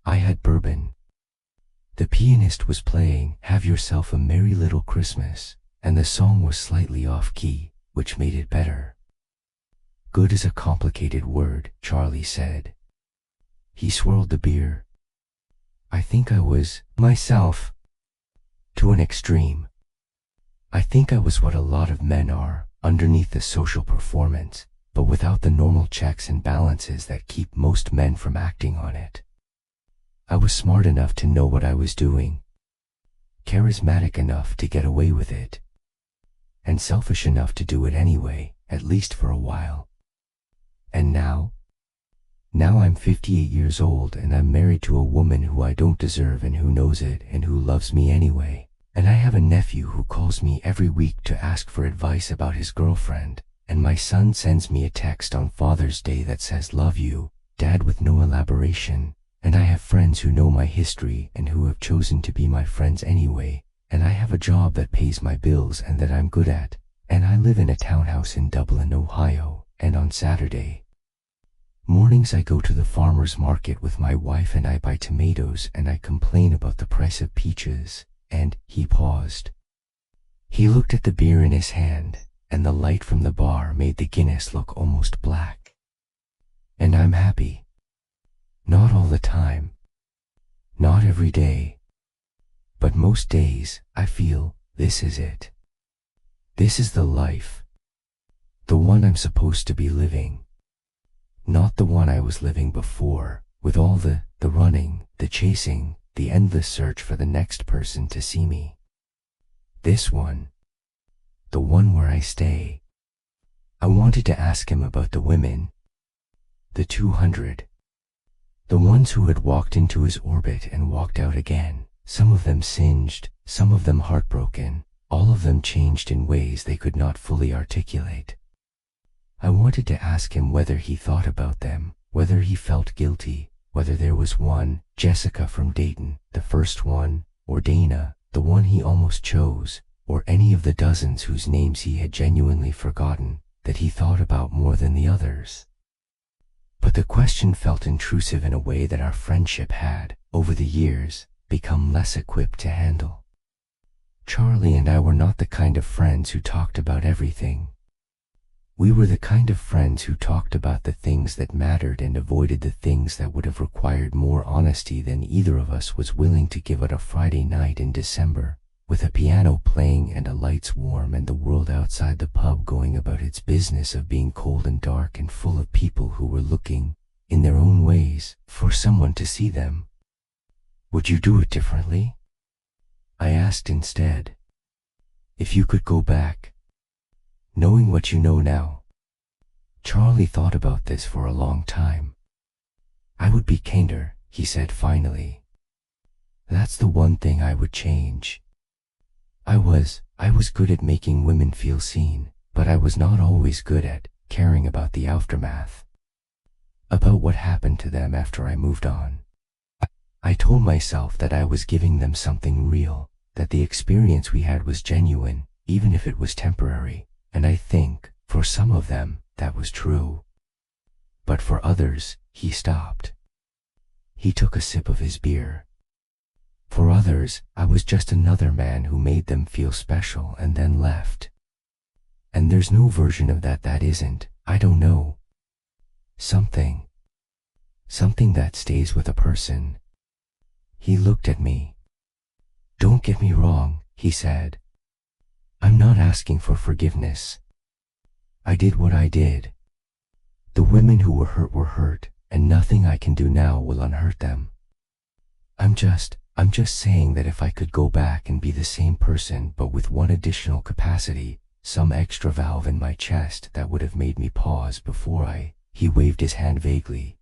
I had bourbon. The pianist was playing Have Yourself a Merry Little Christmas, and the song was slightly off-key, which made it better. Good is a complicated word, Charlie said. He swirled the beer. I think I was, myself, to an extreme. I think I was what a lot of men are, underneath the social performance, but without the normal checks and balances that keep most men from acting on it. I was smart enough to know what I was doing, charismatic enough to get away with it, and selfish enough to do it anyway, at least for a while. And now I'm 58 years old and I'm married to a woman who I don't deserve and who knows it and who loves me anyway. And I have a nephew who calls me every week to ask for advice about his girlfriend, and my son sends me a text on Father's Day that says love you, Dad, with no elaboration. And I have friends who know my history and who have chosen to be my friends anyway, and I have a job that pays my bills and that I'm good at, and I live in a townhouse in Dublin, Ohio, and on Saturday mornings I go to the farmer's market with my wife and I buy tomatoes and I complain about the price of peaches, and he paused. He looked at the beer in his hand, and the light from the bar made the Guinness look almost black. And I'm happy. Not all the time. Not every day. But most days, I feel, this is it. This is the life. The one I'm supposed to be living. Not the one I was living before, with all the running, the chasing, the endless search for the next person to see me. This one. The one where I stay. I wanted to ask him about the women. The 200. The ones who had walked into his orbit and walked out again, some of them singed, some of them heartbroken, all of them changed in ways they could not fully articulate. I wanted to ask him whether he thought about them, whether he felt guilty, whether there was one, Jessica from Dayton, the first one, or Dana, the one he almost chose, or any of the dozens whose names he had genuinely forgotten, that he thought about more than the others. But the question felt intrusive in a way that our friendship had, over the years, become less equipped to handle. Charlie and I were not the kind of friends who talked about everything. We were the kind of friends who talked about the things that mattered and avoided the things that would have required more honesty than either of us was willing to give on a Friday night in December, with a piano playing and the lights warm and the world outside the pub going about its business of being cold and dark and full of people who were looking, in their own ways, for someone to see them. Would you do it differently? I asked instead. If you could go back, knowing what you know now. Charlie thought about this for a long time. I would be kinder, he said finally. That's the one thing I would change. I was good at making women feel seen, but I was not always good at caring about the aftermath. About what happened to them after I moved on. I told myself that I was giving them something real, that the experience we had was genuine, even if it was temporary, and I think, for some of them, that was true. But for others, he stopped. He took a sip of his beer. For others, I was just another man who made them feel special and then left. And there's no version of that isn't, I don't know. Something that stays with a person. He looked at me. Don't get me wrong, he said. I'm not asking for forgiveness. I did what I did. The women who were hurt, and nothing I can do now will unhurt them. I'm just saying that if I could go back and be the same person but with one additional capacity, some extra valve in my chest that would have made me pause before he waved his hand vaguely.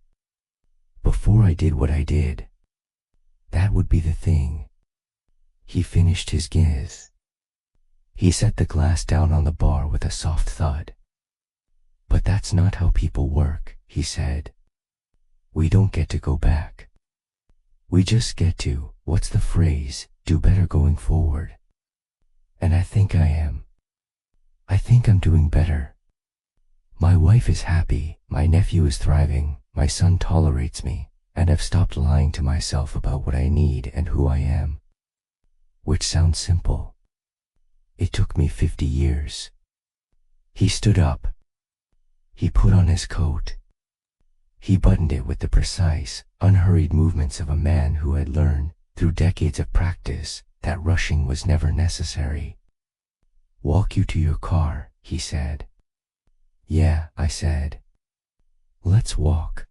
Before I did what I did. That would be the thing. He finished his Guinness. He set the glass down on the bar with a soft thud. But that's not how people work, he said. We don't get to go back. We just get to, what's the phrase, do better going forward. And I think I am. I think I'm doing better. My wife is happy, my nephew is thriving, my son tolerates me, and I've stopped lying to myself about what I need and who I am. Which sounds simple. It took me 50 years. He stood up. He put on his coat. He buttoned it with the precise, unhurried movements of a man who had learned, through decades of practice, that rushing was never necessary. Walk you to your car, he said. Yeah, I said. Let's walk.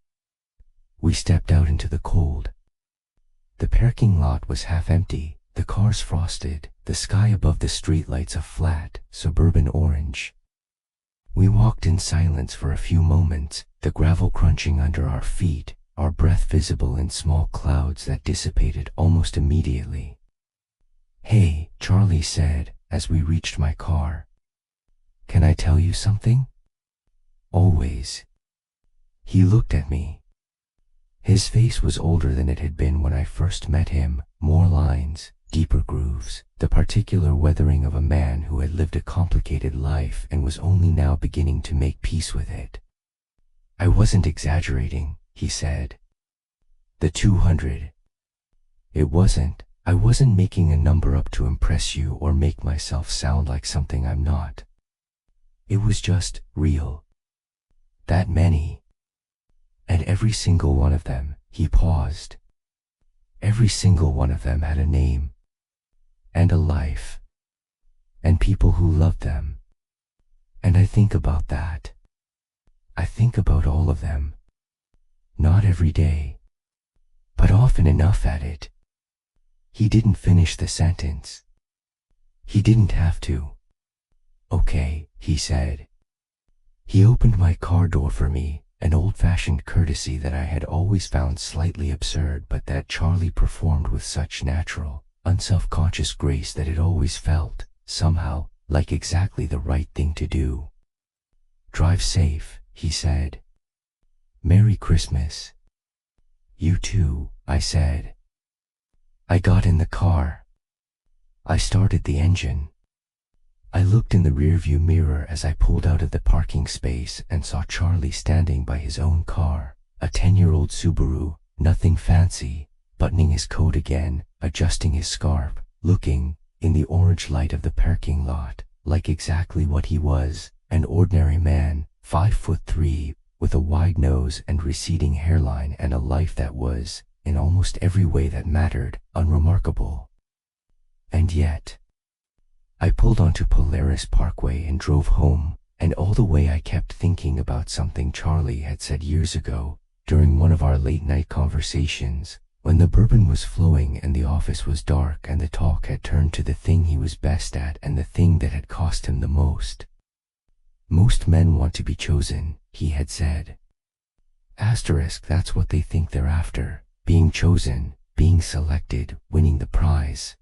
We stepped out into the cold. The parking lot was half empty, the cars frosted, the sky above the streetlights a flat, suburban orange. We walked in silence for a few moments, the gravel crunching under our feet, our breath visible in small clouds that dissipated almost immediately. Hey, Charlie said, as we reached my car. Can I tell you something? Always. He looked at me. His face was older than it had been when I first met him, more lines, deeper grooves, the particular weathering of a man who had lived a complicated life and was only now beginning to make peace with it. I wasn't exaggerating, he said. The 200. I wasn't making a number up to impress you or make myself sound like something I'm not. It was just real. That many. And every single one of them, he paused. Every single one of them had a name. And a life. And people who loved them. And I think about that. I think about all of them. Not every day. But often enough at it. He didn't finish the sentence. He didn't have to. Okay, he said. He opened my car door for me, an old-fashioned courtesy that I had always found slightly absurd but that Charlie performed with such natural, unself-conscious grace that it always felt, somehow, like exactly the right thing to do. Drive safe, he said. Merry Christmas. You too, I said. I got in the car. I started the engine. I looked in the rearview mirror as I pulled out of the parking space and saw Charlie standing by his own car, a 10-year-old Subaru, nothing fancy, buttoning his coat again, adjusting his scarf, looking, in the orange light of the parking lot, like exactly what he was, an ordinary man, 5'3", with a wide nose and receding hairline and a life that was, in almost every way that mattered, unremarkable. And yet, I pulled onto Polaris Parkway and drove home, and all the way I kept thinking about something Charlie had said years ago during one of our late-night conversations, when the bourbon was flowing and the office was dark and the talk had turned to the thing he was best at and the thing that had cost him the most. Most men want to be chosen, he had said. Asterisk, that's what they think they're after, being chosen, being selected, winning the prize.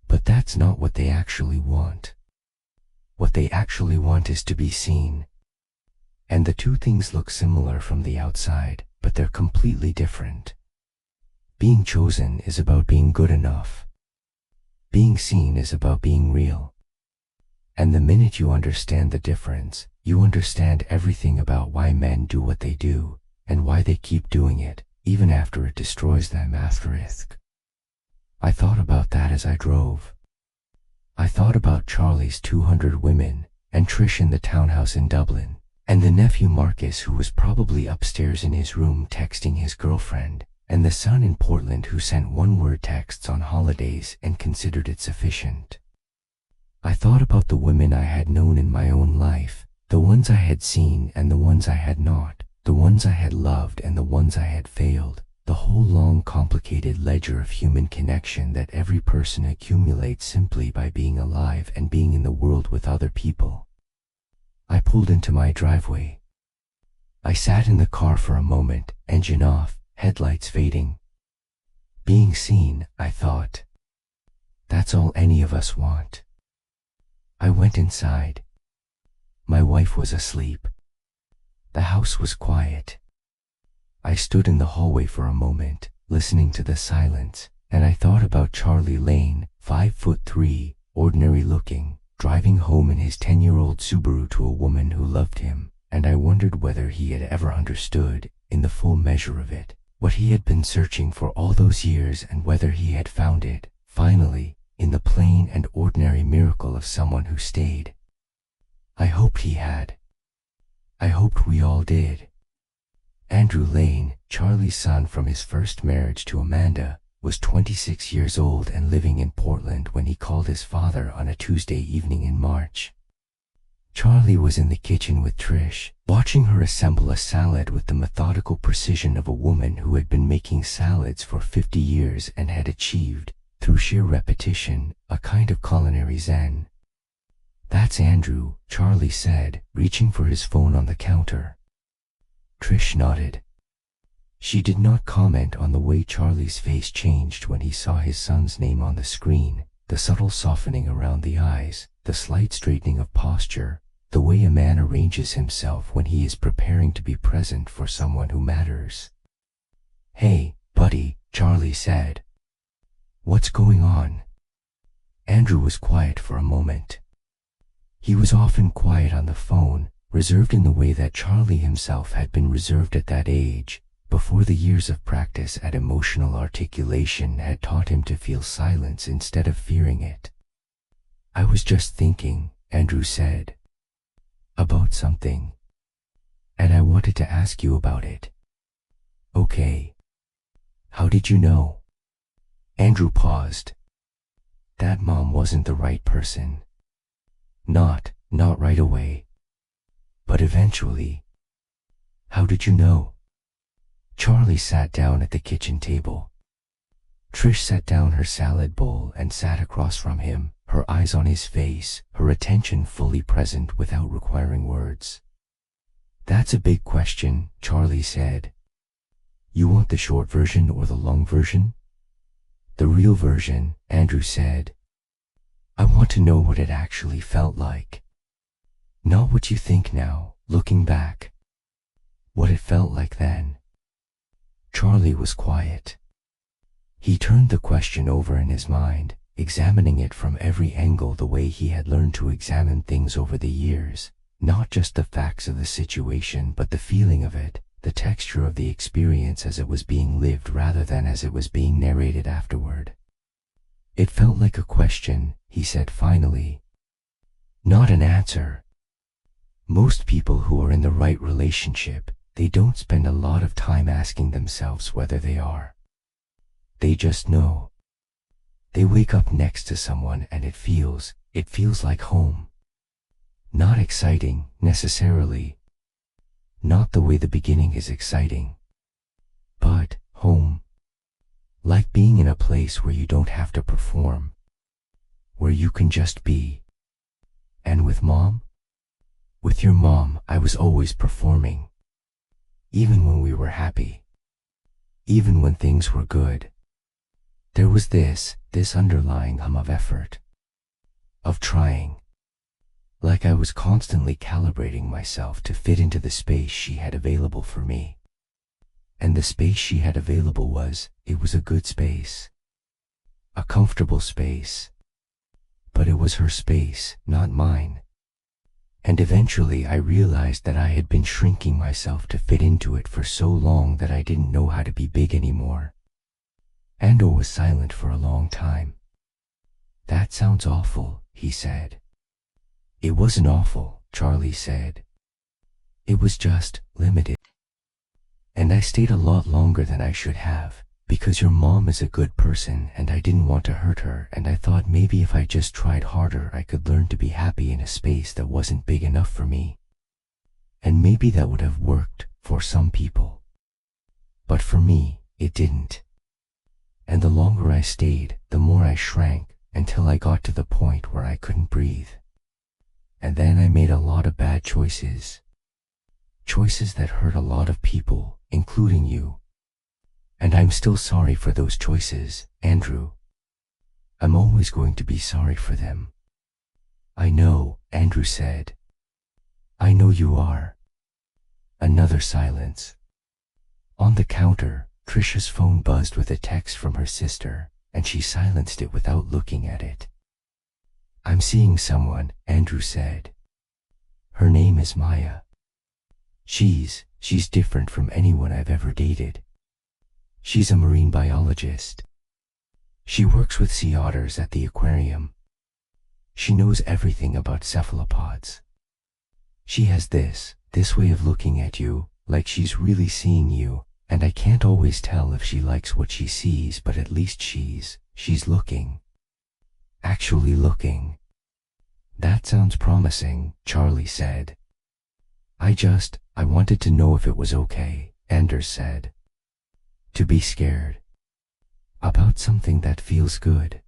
But that's not what they actually want. What they actually want is to be seen. And the two things look similar from the outside, but they're completely different. Being chosen is about being good enough. Being seen is about being real. And the minute you understand the difference, you understand everything about why men do what they do, and why they keep doing it, even after it destroys them. Asterisk. I thought about that as I drove. I thought about Charlie's 200 women, and Trish in the townhouse in Dublin, and the nephew Marcus who was probably upstairs in his room texting his girlfriend, and the son in Portland who sent one-word texts on holidays and considered it sufficient. I thought about the women I had known in my own life, the ones I had seen and the ones I had not, the ones I had loved and the ones I had failed, the whole long complicated ledger of human connection that every person accumulates simply by being alive and being in the world with other people. I pulled into my driveway. I sat in the car for a moment, engine off, headlights fading. Being seen, I thought. That's all any of us want. I went inside. My wife was asleep. The house was quiet. I stood in the hallway for a moment, listening to the silence, and I thought about Charlie Lane, 5'3", ordinary looking, driving home in his 10-year-old Subaru to a woman who loved him, and I wondered whether he had ever understood, in the full measure of it, what he had been searching for all those years and whether he had found it, finally, in the plain and ordinary miracle of someone who stayed. I hoped he had. I hoped we all did. Andrew Lane, Charlie's son from his first marriage to Amanda, was 26 years old and living in Portland when he called his father on a Tuesday evening in March. Charlie was in the kitchen with Trish, watching her assemble a salad with the methodical precision of a woman who had been making salads for 50 years and had achieved, through sheer repetition, a kind of culinary zen. "That's Andrew," Charlie said, reaching for his phone on the counter. Trish nodded. She did not comment on the way Charlie's face changed when he saw his son's name on the screen, the subtle softening around the eyes, the slight straightening of posture, the way a man arranges himself when he is preparing to be present for someone who matters. "Hey, buddy," Charlie said. "What's going on?" Andrew was quiet for a moment. He was often quiet on the phone, reserved in the way that Charlie himself had been reserved at that age, before the years of practice at emotional articulation had taught him to feel silence instead of fearing it. "I was just thinking," Andrew said, "about something. And I wanted to ask you about it." "Okay. How did you know?" Andrew paused. "That mom wasn't the right person. Not right away. But eventually." "How did you know?" Charlie sat down at the kitchen table. Trish set down her salad bowl and sat across from him, her eyes on his face, her attention fully present without requiring words. "That's a big question," Charlie said. "You want the short version or the long version?" "The real version," Andrew said. "I want to know what it actually felt like. Not what you think now, looking back. What it felt like then." Charlie was quiet. He turned the question over in his mind, examining it from every angle the way he had learned to examine things over the years, not just the facts of the situation but the feeling of it, the texture of the experience as it was being lived rather than as it was being narrated afterward. "It felt like a question," he said finally. "Not an answer. Most people who are in the right relationship, they don't spend a lot of time asking themselves whether they are. They just know. They wake up next to someone and it feels like home. Not exciting, necessarily. Not the way the beginning is exciting. But home. Like being in a place where you don't have to perform. Where you can just be. And with Mom? With your mom, I was always performing. Even when we were happy. Even when things were good. There was this underlying hum of effort. Of trying. Like I was constantly calibrating myself to fit into the space she had available for me. And the space she had available it was a good space. A comfortable space. But it was her space, not mine. And eventually I realized that I had been shrinking myself to fit into it for so long that I didn't know how to be big anymore. Andor was silent for a long time. That sounds awful, he said. It wasn't awful, Charlie said. It was just limited. And I stayed a lot longer than I should have, because your mom is a good person and I didn't want to hurt her, and I thought maybe if I just tried harder I could learn to be happy in a space that wasn't big enough for me. And maybe that would have worked for some people. But for me, it didn't. And the longer I stayed, the more I shrank, until I got to the point where I couldn't breathe. And then I made a lot of bad choices. Choices that hurt a lot of people, including you. And I'm still sorry for those choices, Andrew. I'm always going to be sorry for them. I know, Andrew said. I know you are. Another silence. On the counter, Trisha's phone buzzed with a text from her sister, and she silenced it without looking at it. I'm seeing someone, Andrew said. Her name is Maya. She's different from anyone I've ever dated. She's a marine biologist. She works with sea otters at the aquarium. She knows everything about cephalopods. She has this way of looking at you, like she's really seeing you, and I can't always tell if she likes what she sees, but at least she's looking. Actually looking. That sounds promising, Charlie said. I wanted to know if it was okay, Anders said. To be scared. About something that feels good.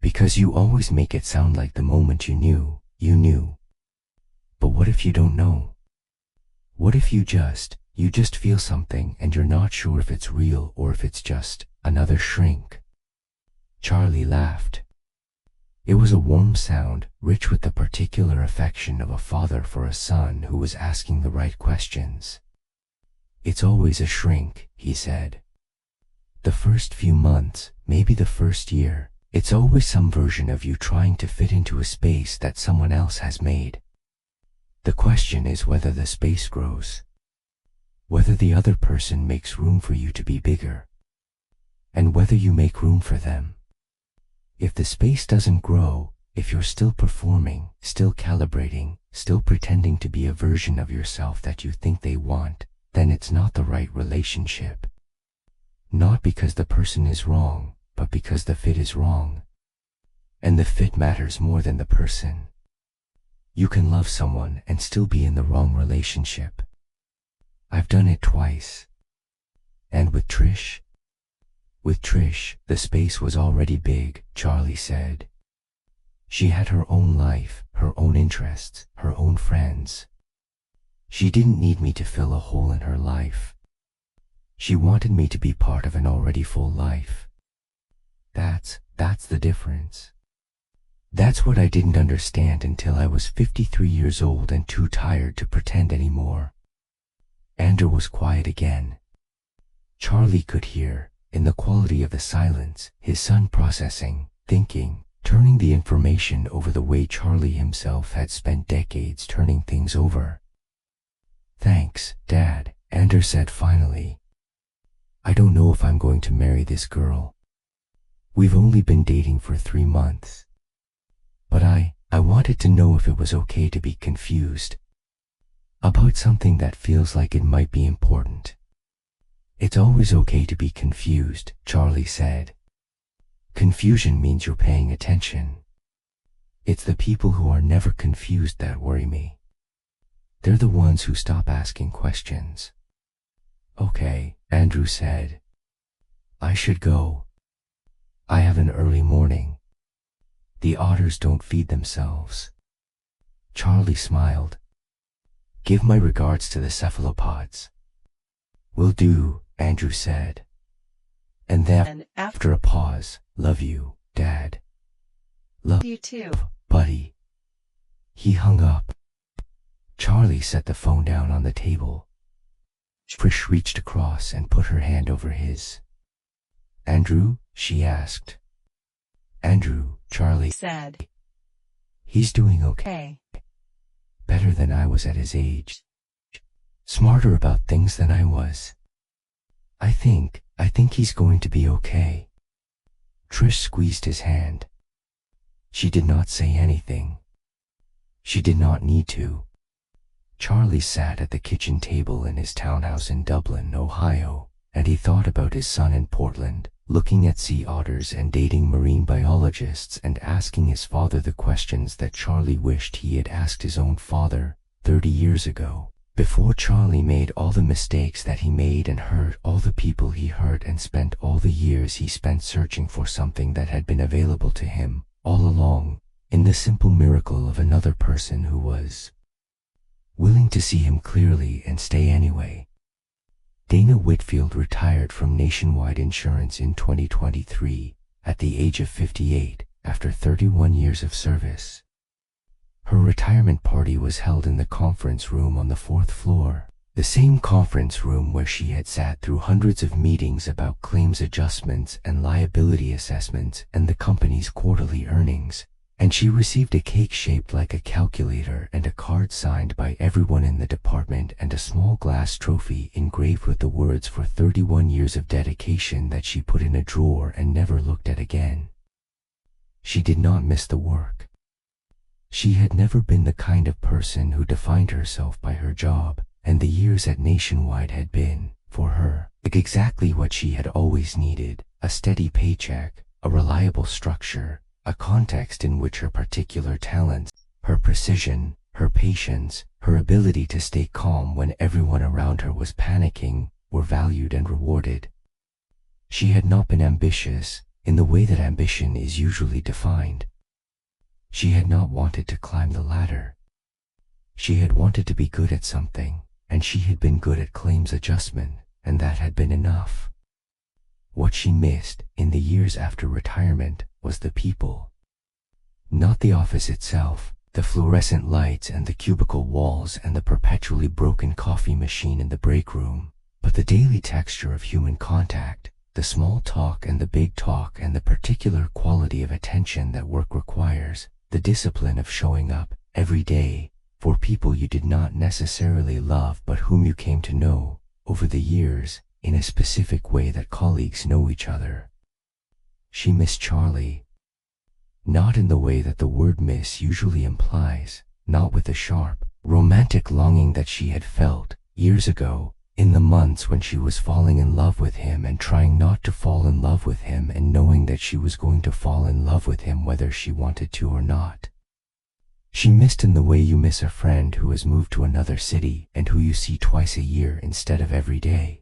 Because you always make it sound like the moment you knew. But what if you don't know? What if you just feel something and you're not sure if it's real or if it's just another shrink? Charlie laughed. It was a warm sound, rich with the particular affection of a father for a son who was asking the right questions. It's always a shrink, he said. The first few months, maybe the first year, it's always some version of you trying to fit into a space that someone else has made. The question is whether the space grows. Whether the other person makes room for you to be bigger. And whether you make room for them. If the space doesn't grow, if you're still performing, still calibrating, still pretending to be a version of yourself that you think they want, then it's not the right relationship. Not because the person is wrong, but because the fit is wrong. And the fit matters more than the person. You can love someone and still be in the wrong relationship. I've done it twice. And with Trish? With Trish, the space was already big, Charlie said. She had her own life, her own interests, her own friends. She didn't need me to fill a hole in her life. She wanted me to be part of an already full life. That's the difference. That's what I didn't understand until I was 53 years old and too tired to pretend anymore. Andrew was quiet again. Charlie could hear, in the quality of the silence, his son processing, thinking, turning the information over the way Charlie himself had spent decades turning things over. Thanks, Dad, Andrew said finally. I don't know if I'm going to marry this girl. We've only been dating for 3 months. But I wanted to know if it was okay to be confused. About something that feels like it might be important. It's always okay to be confused, Charlie said. Confusion means you're paying attention. It's the people who are never confused that worry me. They're the ones who stop asking questions. Okay, Andrew said. I should go. I have an early morning. The otters don't feed themselves. Charlie smiled. Give my regards to the cephalopods. Will do, Andrew said. And then, after a pause, love you, Dad. Love You too. buddy. He hung up. Charlie set the phone down on the table. Trish reached across and put her hand over his. Andrew? She asked. Andrew, Charlie said. He's doing okay. Better than I was at his age. Smarter about things than I was. I think he's going to be okay. Trish squeezed his hand. She did not say anything. She did not need to. Charlie sat at the kitchen table in his townhouse in Dublin, Ohio, and he thought about his son in Portland, looking at sea otters and dating marine biologists and asking his father the questions that Charlie wished he had asked his own father 30 years ago, before Charlie made all the mistakes that he made and hurt all the people he hurt and spent all the years he spent searching for something that had been available to him all along, in the simple miracle of another person who was willing to see him clearly and stay anyway. Dana Whitfield retired from Nationwide Insurance in 2023 at the age of 58 after 31 years of service. Her retirement party was held in the conference room on the 4th floor, the same conference room where she had sat through hundreds of meetings about claims adjustments and liability assessments and the company's quarterly earnings, and she received a cake shaped like a calculator and a card signed by everyone in the department and a small glass trophy engraved with the words for 31 years of dedication that she put in a drawer and never looked at again. She did not miss the work. She had never been the kind of person who defined herself by her job, and the years at Nationwide had been, for her, exactly what she had always needed: a steady paycheck, a reliable structure, a context in which her particular talents, her precision, her patience, her ability to stay calm when everyone around her was panicking, were valued and rewarded. She had not been ambitious, in the way that ambition is usually defined. She had not wanted to climb the ladder. She had wanted to be good at something, and she had been good at claims adjustment, and that had been enough. What she missed in the years after retirement was the people. Not the office itself, the fluorescent lights and the cubicle walls and the perpetually broken coffee machine in the break room, but the daily texture of human contact, the small talk and the big talk and the particular quality of attention that work requires, the discipline of showing up every day for people you did not necessarily love but whom you came to know over the years in a specific way that colleagues know each other. She missed Charlie. Not in the way that the word miss usually implies, not with the sharp, romantic longing that she had felt years ago, in the months when she was falling in love with him and trying not to fall in love with him and knowing that she was going to fall in love with him whether she wanted to or not. She missed in the way you miss a friend who has moved to another city and who you see twice a year instead of every day.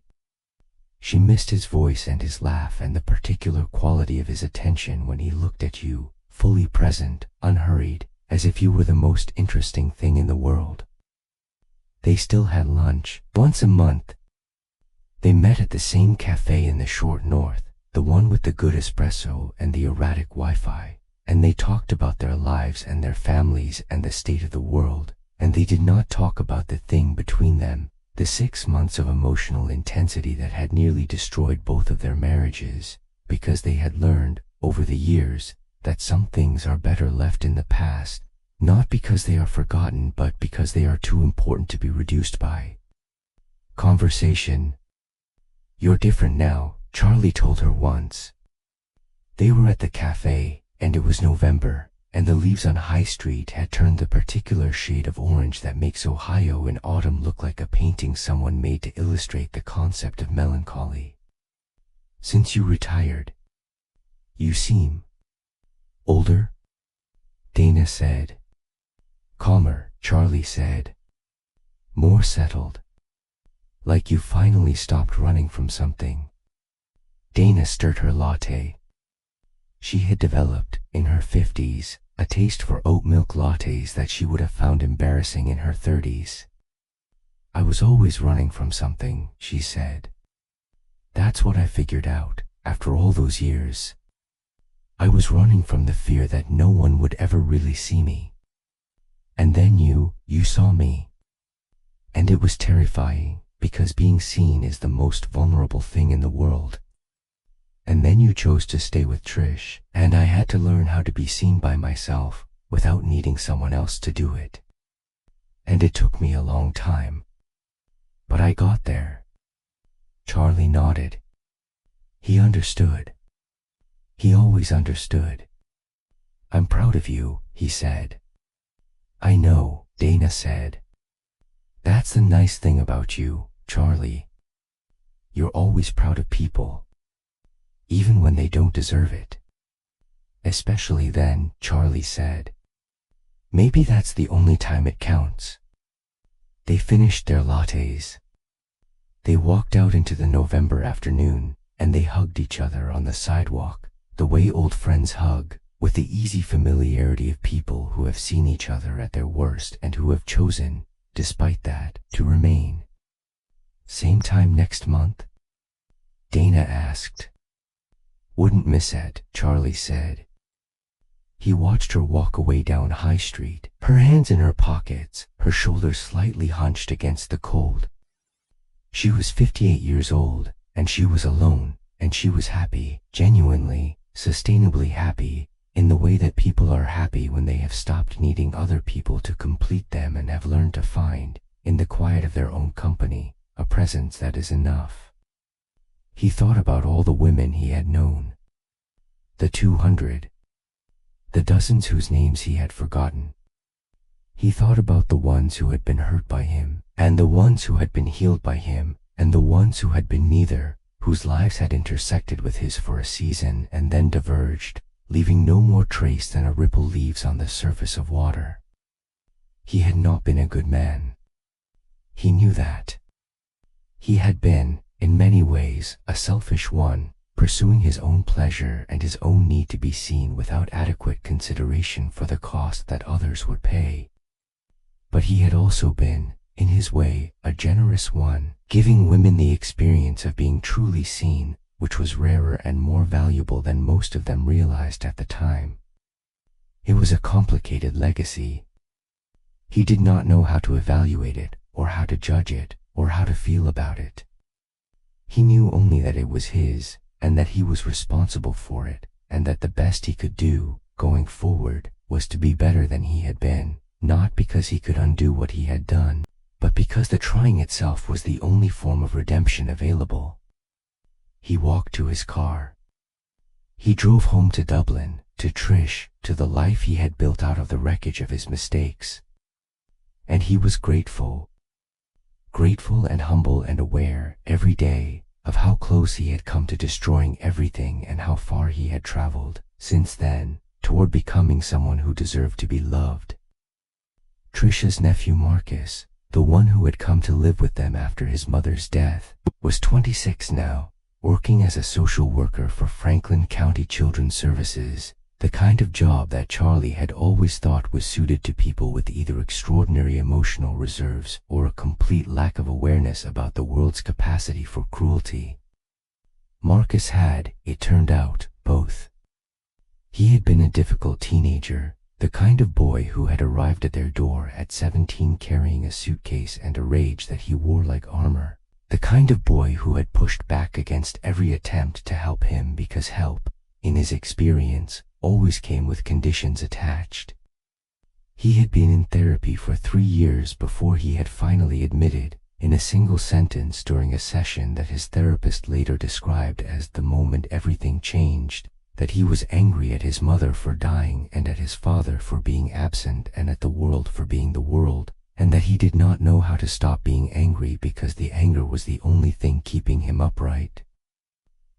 She missed his voice and his laugh and the particular quality of his attention when he looked at you, fully present, unhurried, as if you were the most interesting thing in the world. They still had lunch once a month. They met at the same cafe in the short north, the one with the good espresso and the erratic Wi-Fi, and they talked about their lives and their families and the state of the world, and they did not talk about the thing between them, the 6 months of emotional intensity that had nearly destroyed both of their marriages, because they had learned, over the years, that some things are better left in the past, not because they are forgotten but because they are too important to be reduced by conversation. "You're different now," Charlie told her once. They were at the cafe, and it was November, and the leaves on High Street had turned the particular shade of orange that makes Ohio in autumn look like a painting someone made to illustrate the concept of melancholy. "Since you retired." You seem older, Dana said. Calmer, Charlie said. More settled. Like you finally stopped running from something. Dana stirred her latte. She had developed, in her 50s, a taste for oat milk lattes that she would have found embarrassing in her 30s. I was always running from something, she said. That's what I figured out, after all those years. I was running from the fear that no one would ever really see me. And then you saw me. And it was terrifying, because being seen is the most vulnerable thing in the world. And then you chose to stay with Trish, and I had to learn how to be seen by myself, without needing someone else to do it. And it took me a long time. But I got there. Charlie nodded. He understood. He always understood. I'm proud of you, he said. I know, Dana said. That's the nice thing about you, Charlie. You're always proud of people. Even when they don't deserve it. Especially then, Charlie said. Maybe that's the only time it counts. They finished their lattes. They walked out into the November afternoon, and they hugged each other on the sidewalk, the way old friends hug, with the easy familiarity of people who have seen each other at their worst and who have chosen, despite that, to remain. Same time next month? Dana asked. Wouldn't miss it, Charlie said. He watched her walk away down High Street, her hands in her pockets, her shoulders slightly hunched against the cold. She was 58 years old, and she was alone, and she was happy, genuinely, sustainably happy, in the way that people are happy when they have stopped needing other people to complete them and have learned to find, in the quiet of their own company, a presence that is enough. He thought about all the women he had known. The 200. The dozens whose names he had forgotten. He thought about the ones who had been hurt by him, and the ones who had been healed by him, and the ones who had been neither, whose lives had intersected with his for a season and then diverged, leaving no more trace than a ripple leaves on the surface of water. He had not been a good man. He knew that. He had been, in many ways, a selfish one, pursuing his own pleasure and his own need to be seen without adequate consideration for the cost that others would pay. But he had also been, in his way, a generous one, giving women the experience of being truly seen, which was rarer and more valuable than most of them realized at the time. It was a complicated legacy. He did not know how to evaluate it, or how to judge it, or how to feel about it. He knew only that it was his, and that he was responsible for it, and that the best he could do, going forward, was to be better than he had been, not because he could undo what he had done, but because the trying itself was the only form of redemption available. He walked to his car. He drove home to Dublin, to Trish, to the life he had built out of the wreckage of his mistakes. And he was grateful and humble and aware, every day, of how close he had come to destroying everything and how far he had traveled, since then, toward becoming someone who deserved to be loved. Trisha's nephew Marcus, the one who had come to live with them after his mother's death, was 26 now, working as a social worker for Franklin County Children's Services, the kind of job that Charlie had always thought was suited to people with either extraordinary emotional reserves or a complete lack of awareness about the world's capacity for cruelty. Marcus had, it turned out, both. He had been a difficult teenager, the kind of boy who had arrived at their door at 17 carrying a suitcase and a rage that he wore like armor, the kind of boy who had pushed back against every attempt to help him because help, in his experience, always came with conditions attached. He had been in therapy for 3 years before he had finally admitted, in a single sentence during a session that his therapist later described as the moment everything changed, that he was angry at his mother for dying and at his father for being absent and at the world for being the world, and that he did not know how to stop being angry because the anger was the only thing keeping him upright.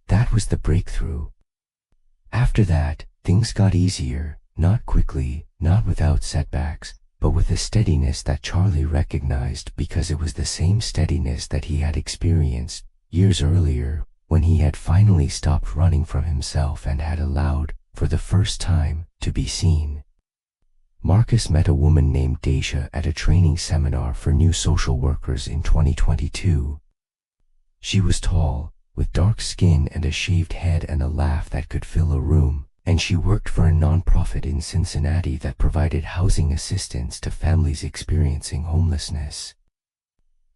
That was the breakthrough. After that, things got easier, not quickly, not without setbacks, but with a steadiness that Charlie recognized because it was the same steadiness that he had experienced years earlier when he had finally stopped running from himself and had allowed, for the first time, to be seen. Marcus met a woman named Daisha at a training seminar for new social workers in 2022. She was tall, with dark skin and a shaved head and a laugh that could fill a room, and she worked for a nonprofit in Cincinnati that provided housing assistance to families experiencing homelessness.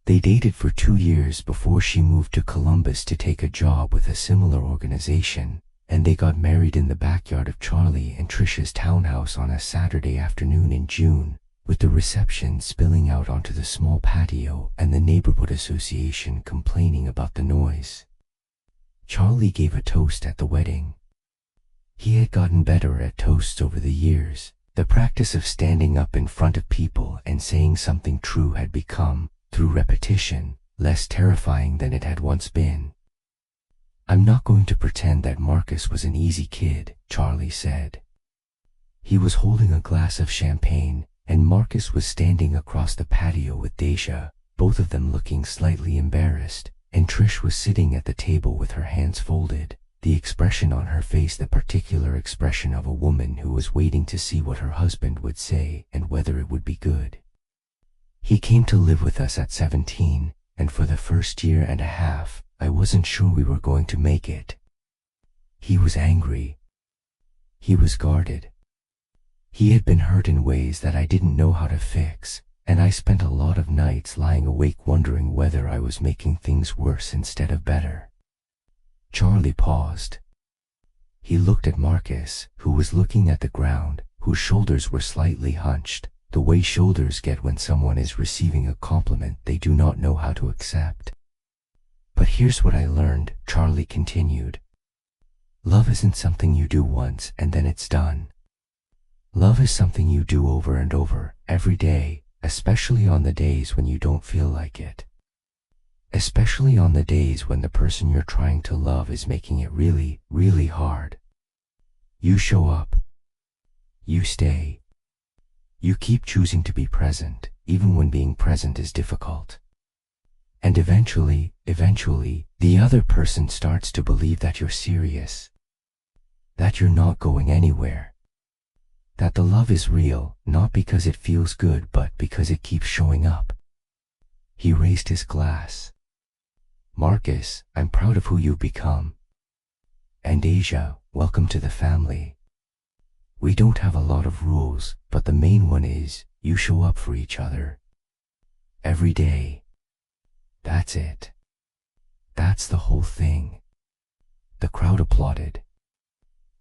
They dated for 2 years before she moved to Columbus to take a job with a similar organization, and they got married in the backyard of Charlie and Trisha's townhouse on a Saturday afternoon in June, with the reception spilling out onto the small patio and the neighborhood association complaining about the noise. Charlie gave a toast at the wedding. He had gotten better at toasts over the years. The practice of standing up in front of people and saying something true had become, through repetition, less terrifying than it had once been. "I'm not going to pretend that Marcus was an easy kid," Charlie said. He was holding a glass of champagne, and Marcus was standing across the patio with Daisha, both of them looking slightly embarrassed, and Trish was sitting at the table with her hands folded, the expression on her face the particular expression of a woman who was waiting to see what her husband would say and whether it would be good. "He came to live with us at 17, and for the first year and a half, I wasn't sure we were going to make it. He was angry. He was guarded. He had been hurt in ways that I didn't know how to fix, and I spent a lot of nights lying awake wondering whether I was making things worse instead of better." Charlie paused. He looked at Marcus, who was looking at the ground, whose shoulders were slightly hunched, the way shoulders get when someone is receiving a compliment they do not know how to accept. "But here's what I learned," Charlie continued. "Love isn't something you do once and then it's done. Love is something you do over and over, every day, especially on the days when you don't feel like it. Especially on the days when the person you're trying to love is making it really, really hard. You show up. You stay. You keep choosing to be present, even when being present is difficult. And eventually, the other person starts to believe that you're serious. That you're not going anywhere. That the love is real, not because it feels good but because it keeps showing up." He raised his glass. "Marcus, I'm proud of who you've become. And Asia, welcome to the family. We don't have a lot of rules, but the main one is, you show up for each other. Every day. That's it. That's the whole thing." The crowd applauded.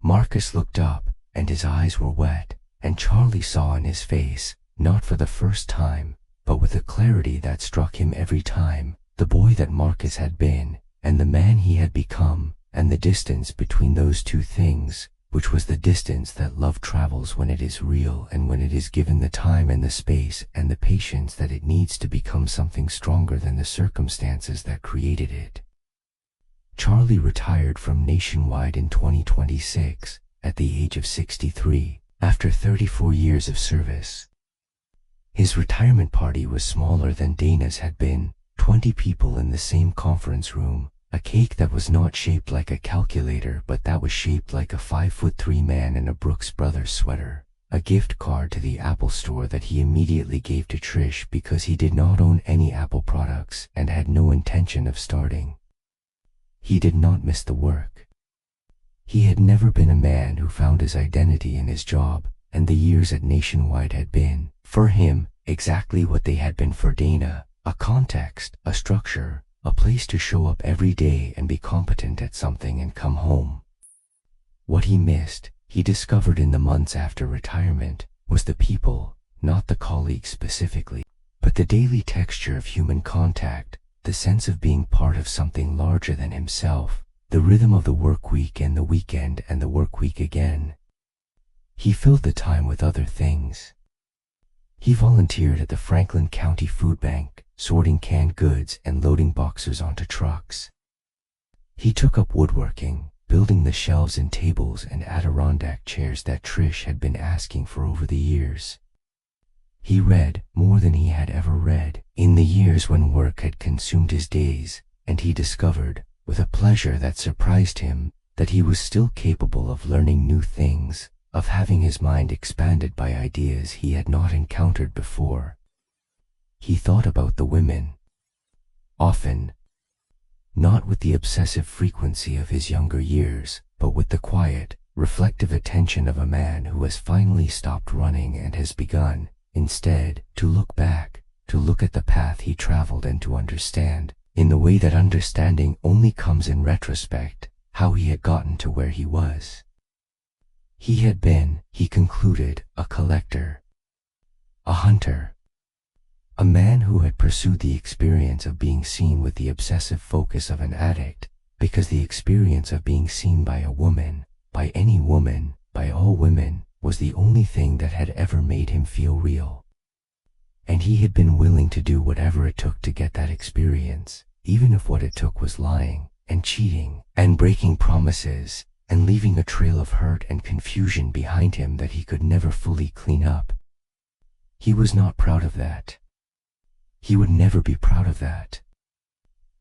Marcus looked up, and his eyes were wet, and Charlie saw in his face, not for the first time, but with a clarity that struck him every time, the boy that Marcus had been, and the man he had become, and the distance between those two things, which was the distance that love travels when it is real and when it is given the time and the space and the patience that it needs to become something stronger than the circumstances that created it. Charlie retired from Nationwide in 2026, at the age of 63, after 34 years of service. His retirement party was smaller than Dana's had been, 20 people in the same conference room, a cake that was not shaped like a calculator but that was shaped like a 5'3" man in a Brooks Brothers sweater, a gift card to the Apple store that he immediately gave to Trish because he did not own any Apple products and had no intention of starting. He did not miss the work. He had never been a man who found his identity in his job, and the years at Nationwide had been, for him, exactly what they had been for Dana, a context, a structure, a place to show up every day and be competent at something and come home. What he missed, he discovered in the months after retirement, was the people, not the colleagues specifically, but the daily texture of human contact, the sense of being part of something larger than himself, the rhythm of the work week and the weekend and the work week again. He filled the time with other things. He volunteered at the Franklin County Food Bank, sorting canned goods and loading boxes onto trucks. He took up woodworking, building the shelves and tables and Adirondack chairs that Trish had been asking for over the years. He read more than he had ever read in the years when work had consumed his days, and he discovered, with a pleasure that surprised him, that he was still capable of learning new things, of having his mind expanded by ideas he had not encountered before. He thought about the women. Often. Not with the obsessive frequency of his younger years, but with the quiet, reflective attention of a man who has finally stopped running and has begun, instead, to look back, to look at the path he traveled and to understand, in the way that understanding only comes in retrospect, how he had gotten to where he was. He had been, he concluded, a collector, a hunter, a man who had pursued the experience of being seen with the obsessive focus of an addict, because the experience of being seen by a woman, by any woman, by all women, was the only thing that had ever made him feel real. And he had been willing to do whatever it took to get that experience, even if what it took was lying, and cheating, and breaking promises, and leaving a trail of hurt and confusion behind him that he could never fully clean up. He was not proud of that. He would never be proud of that.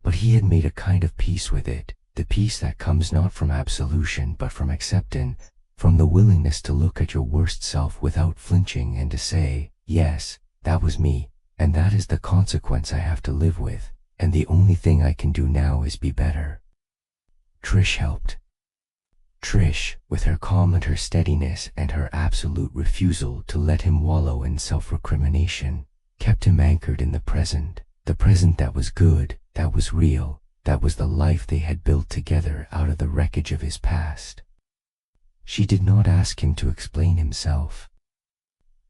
But he had made a kind of peace with it, the peace that comes not from absolution but from acceptance, from the willingness to look at your worst self without flinching and to say, yes, that was me, and that is the consequence I have to live with, and the only thing I can do now is be better. Trish helped. Trish, with her calm and her steadiness and her absolute refusal to let him wallow in self-recrimination, kept him anchored in the present that was good, that was real, that was the life they had built together out of the wreckage of his past. She did not ask him to explain himself.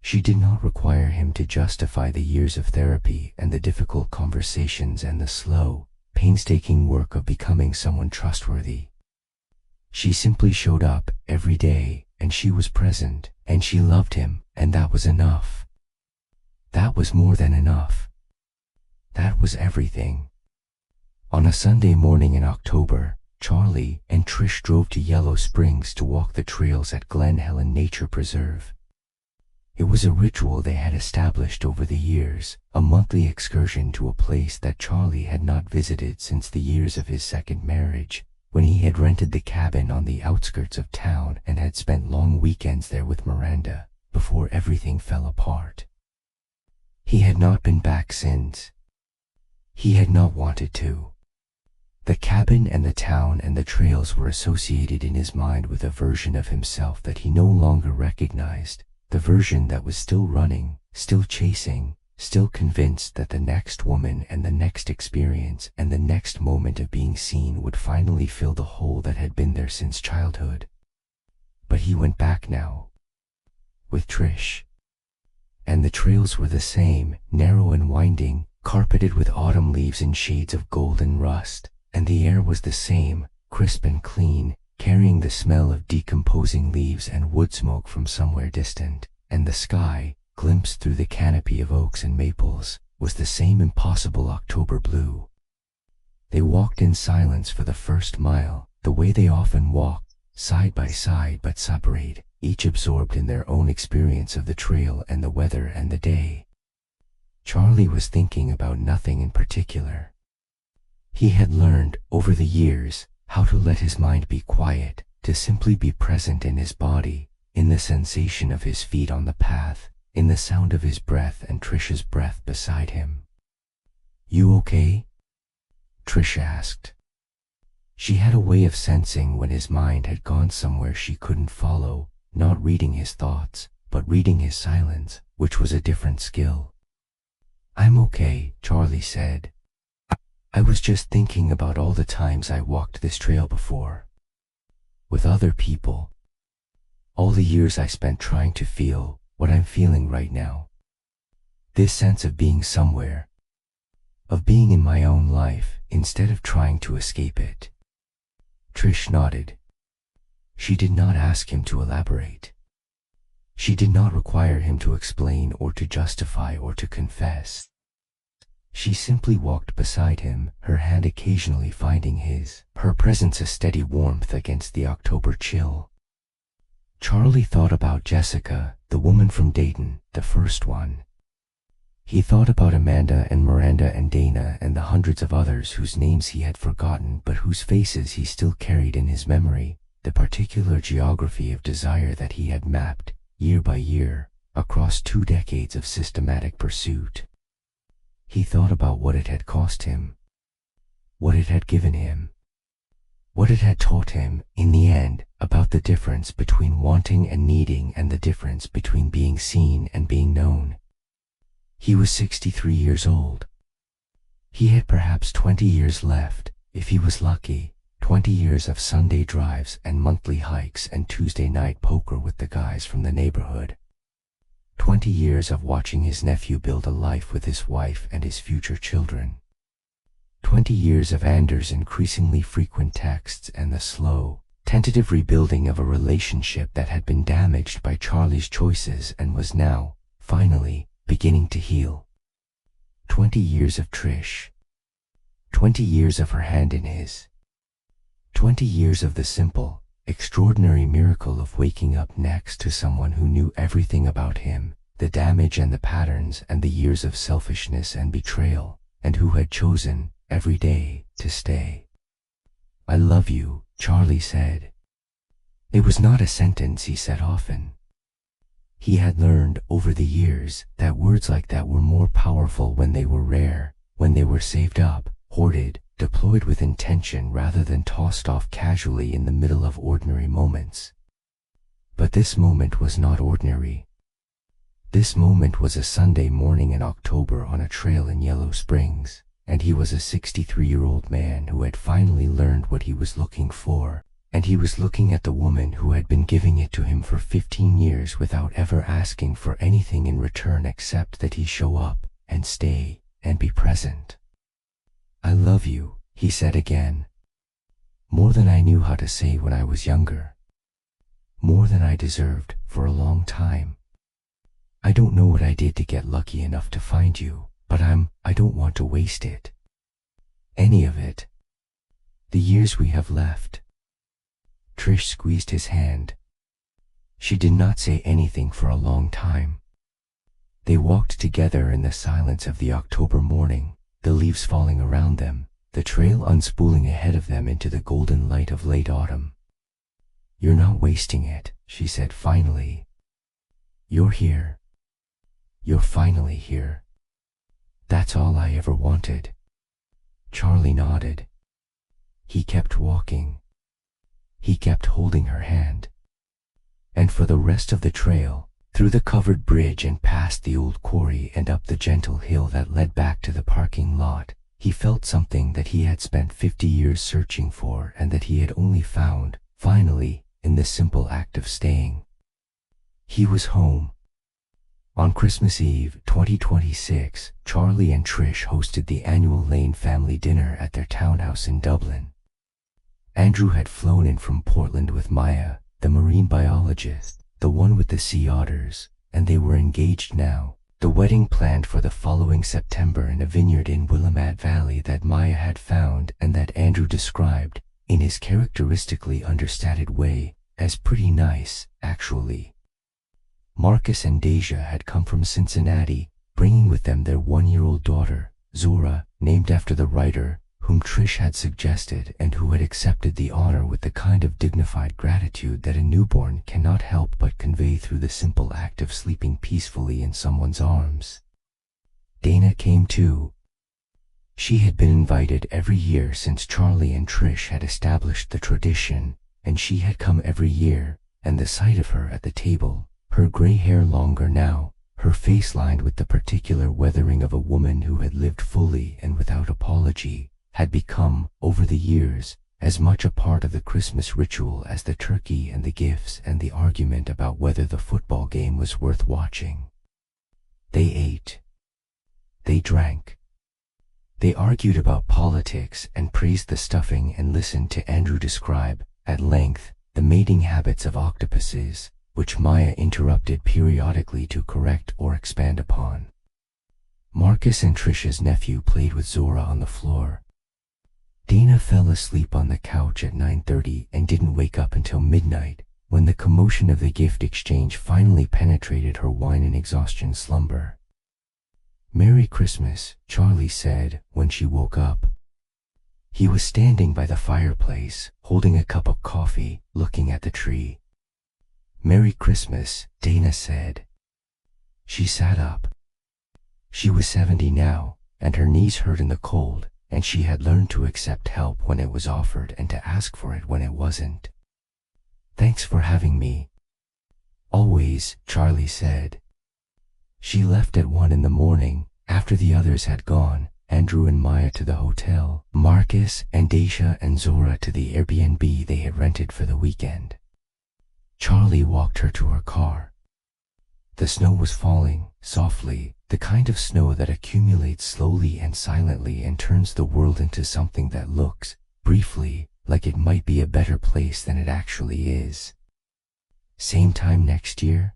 She did not require him to justify the years of therapy and the difficult conversations and the slow, painstaking work of becoming someone trustworthy. She simply showed up every day, and she was present, and she loved him, and that was enough. That was more than enough. That was everything. On a Sunday morning in October, Charlie and Trish drove to Yellow Springs to walk the trails at Glen Helen Nature Preserve. It was a ritual they had established over the years, a monthly excursion to a place that Charlie had not visited since the years of his second marriage, when he had rented the cabin on the outskirts of town and had spent long weekends there with Miranda, before everything fell apart. He had not been back since. He had not wanted to. The cabin and the town and the trails were associated in his mind with a version of himself that he no longer recognized, the version that was still running, still chasing, still convinced that the next woman and the next experience and the next moment of being seen would finally fill the hole that had been there since childhood. But he went back now. With Trish. And the trails were the same, narrow and winding, carpeted with autumn leaves in shades of gold and rust, and the air was the same, crisp and clean, carrying the smell of decomposing leaves and wood smoke from somewhere distant, and the sky, glimpsed through the canopy of oaks and maples, was the same impossible October blue. They walked in silence for the first mile, the way they often walked, side by side but separate, each absorbed in their own experience of the trail and the weather and the day. Charlie was thinking about nothing in particular. He had learned, over the years, how to let his mind be quiet, to simply be present in his body, in the sensation of his feet on the path, in the sound of his breath and Trish's breath beside him. "You okay?" Trish asked. She had a way of sensing when his mind had gone somewhere she couldn't follow, not reading his thoughts, but reading his silence, which was a different skill. "I'm okay," Charlie said. "I was just thinking about all the times I walked this trail before. With other people. All the years I spent trying to feel what I'm feeling right now. This sense of being somewhere. Of being in my own life, instead of trying to escape it." Trish nodded. She did not ask him to elaborate. She did not require him to explain or to justify or to confess. She simply walked beside him, her hand occasionally finding his, her presence a steady warmth against the October chill. Charlie thought about Jessica, the woman from Dayton, the first one. He thought about Amanda and Miranda and Dana and the hundreds of others whose names he had forgotten but whose faces he still carried in his memory, the particular geography of desire that he had mapped, year by year, across 2 decades of systematic pursuit. He thought about what it had cost him, what it had given him, what it had taught him, in the end, about the difference between wanting and needing and the difference between being seen and being known. He was 63 years old. He had perhaps 20 years left, if he was lucky, 20 years of Sunday drives and monthly hikes and Tuesday night poker with the guys from the neighborhood. 20 years of watching his nephew build a life with his wife and his future children. 20 years of Anders' increasingly frequent texts and the slow, tentative rebuilding of a relationship that had been damaged by Charlie's choices and was now, finally, beginning to heal. 20 years of Trish. 20 years of her hand in his. 20 years of the simple, extraordinary miracle of waking up next to someone who knew everything about him, the damage and the patterns and the years of selfishness and betrayal, and who had chosen, every day, to stay. "I love you," Charlie said. It was not a sentence he said often. He had learned over the years that words like that were more powerful when they were rare, when they were saved up, hoarded, deployed with intention rather than tossed off casually in the middle of ordinary moments. But this moment was not ordinary. This moment was a Sunday morning in October on a trail in Yellow Springs, and he was a 63-year-old man who had finally learned what he was looking for, and he was looking at the woman who had been giving it to him for 15 years without ever asking for anything in return except that he show up, and stay, and be present. "I love you," he said again. "More than I knew how to say when I was younger. More than I deserved for a long time. I don't know what I did to get lucky enough to find you, but I don't want to waste it. Any of it. The years we have left." Trish squeezed his hand. She did not say anything for a long time. They walked together in the silence of the October morning, the leaves falling around them, the trail unspooling ahead of them into the golden light of late autumn. "You're not wasting it," she said finally. "You're here. You're finally here. That's all I ever wanted." Charlie nodded. He kept walking. He kept holding her hand. And for the rest of the trail, through the covered bridge and past the old quarry and up the gentle hill that led back to the parking lot, he felt something that he had spent 50 years searching for and that he had only found, finally, in the simple act of staying. He was home. On Christmas Eve, 2026, Charlie and Trish hosted the annual Lane family dinner at their townhouse in Dublin. Andrew had flown in from Portland with Maya, the marine biologist, the one with the sea otters, and they were engaged now, the wedding planned for the following September in a vineyard in Willamette Valley that Maya had found and that Andrew described, in his characteristically understated way, as pretty nice, actually. Marcus and Deja had come from Cincinnati, bringing with them their 1-year-old daughter, Zora, named after the writer, whom Trish had suggested and who had accepted the honor with the kind of dignified gratitude that a newborn cannot help but convey through the simple act of sleeping peacefully in someone's arms. Dana came too. She had been invited every year since Charlie and Trish had established the tradition, and she had come every year, and the sight of her at the table, her gray hair longer now, her face lined with the particular weathering of a woman who had lived fully and without apology, had become, over the years, as much a part of the Christmas ritual as the turkey and the gifts and the argument about whether the football game was worth watching. They ate. They drank. They argued about politics and praised the stuffing and listened to Andrew describe, at length, the mating habits of octopuses, which Maya interrupted periodically to correct or expand upon. Marcus and Trish's nephew played with Zora on the floor. Dana fell asleep on the couch at 9:30 and didn't wake up until midnight, when the commotion of the gift exchange finally penetrated her wine and exhaustion slumber. "Merry Christmas," Charlie said when she woke up. He was standing by the fireplace, holding a cup of coffee, looking at the tree. "Merry Christmas," Dana said. She sat up. She was 70 now, and her knees hurt in the cold, and she had learned to accept help when it was offered and to ask for it when it wasn't. "Thanks for having me." "Always," Charlie said. She left at 1 in the morning, after the others had gone, Andrew and Maya to the hotel, Marcus and Daisha and Zora to the Airbnb they had rented for the weekend. Charlie walked her to her car. The snow was falling, softly, the kind of snow that accumulates slowly and silently and turns the world into something that looks, briefly, like it might be a better place than it actually is. "Same time next year?"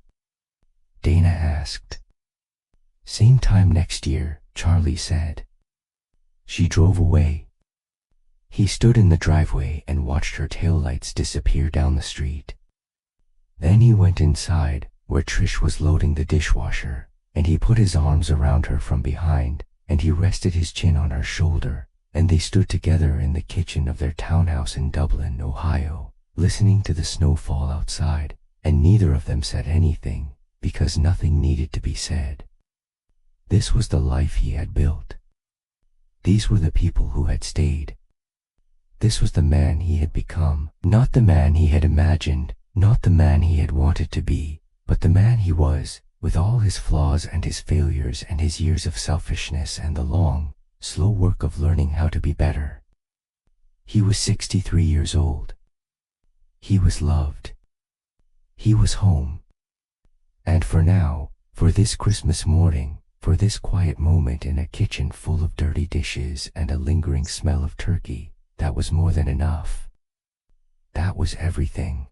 Dana asked. "Same time next year," Charlie said. She drove away. He stood in the driveway and watched her taillights disappear down the street. Then he went inside, where Trish was loading the dishwasher, and he put his arms around her from behind, and he rested his chin on her shoulder, and they stood together in the kitchen of their townhouse in Dublin, Ohio, listening to the snow fall outside, and neither of them said anything, because nothing needed to be said. This was the life he had built. These were the people who had stayed. This was the man he had become, not the man he had imagined, not the man he had wanted to be, but the man he was, with all his flaws and his failures and his years of selfishness and the long, slow work of learning how to be better. He was 63 years old. He was loved. He was home. And for now, for this Christmas morning, for this quiet moment in a kitchen full of dirty dishes and a lingering smell of turkey, that was more than enough. That was everything.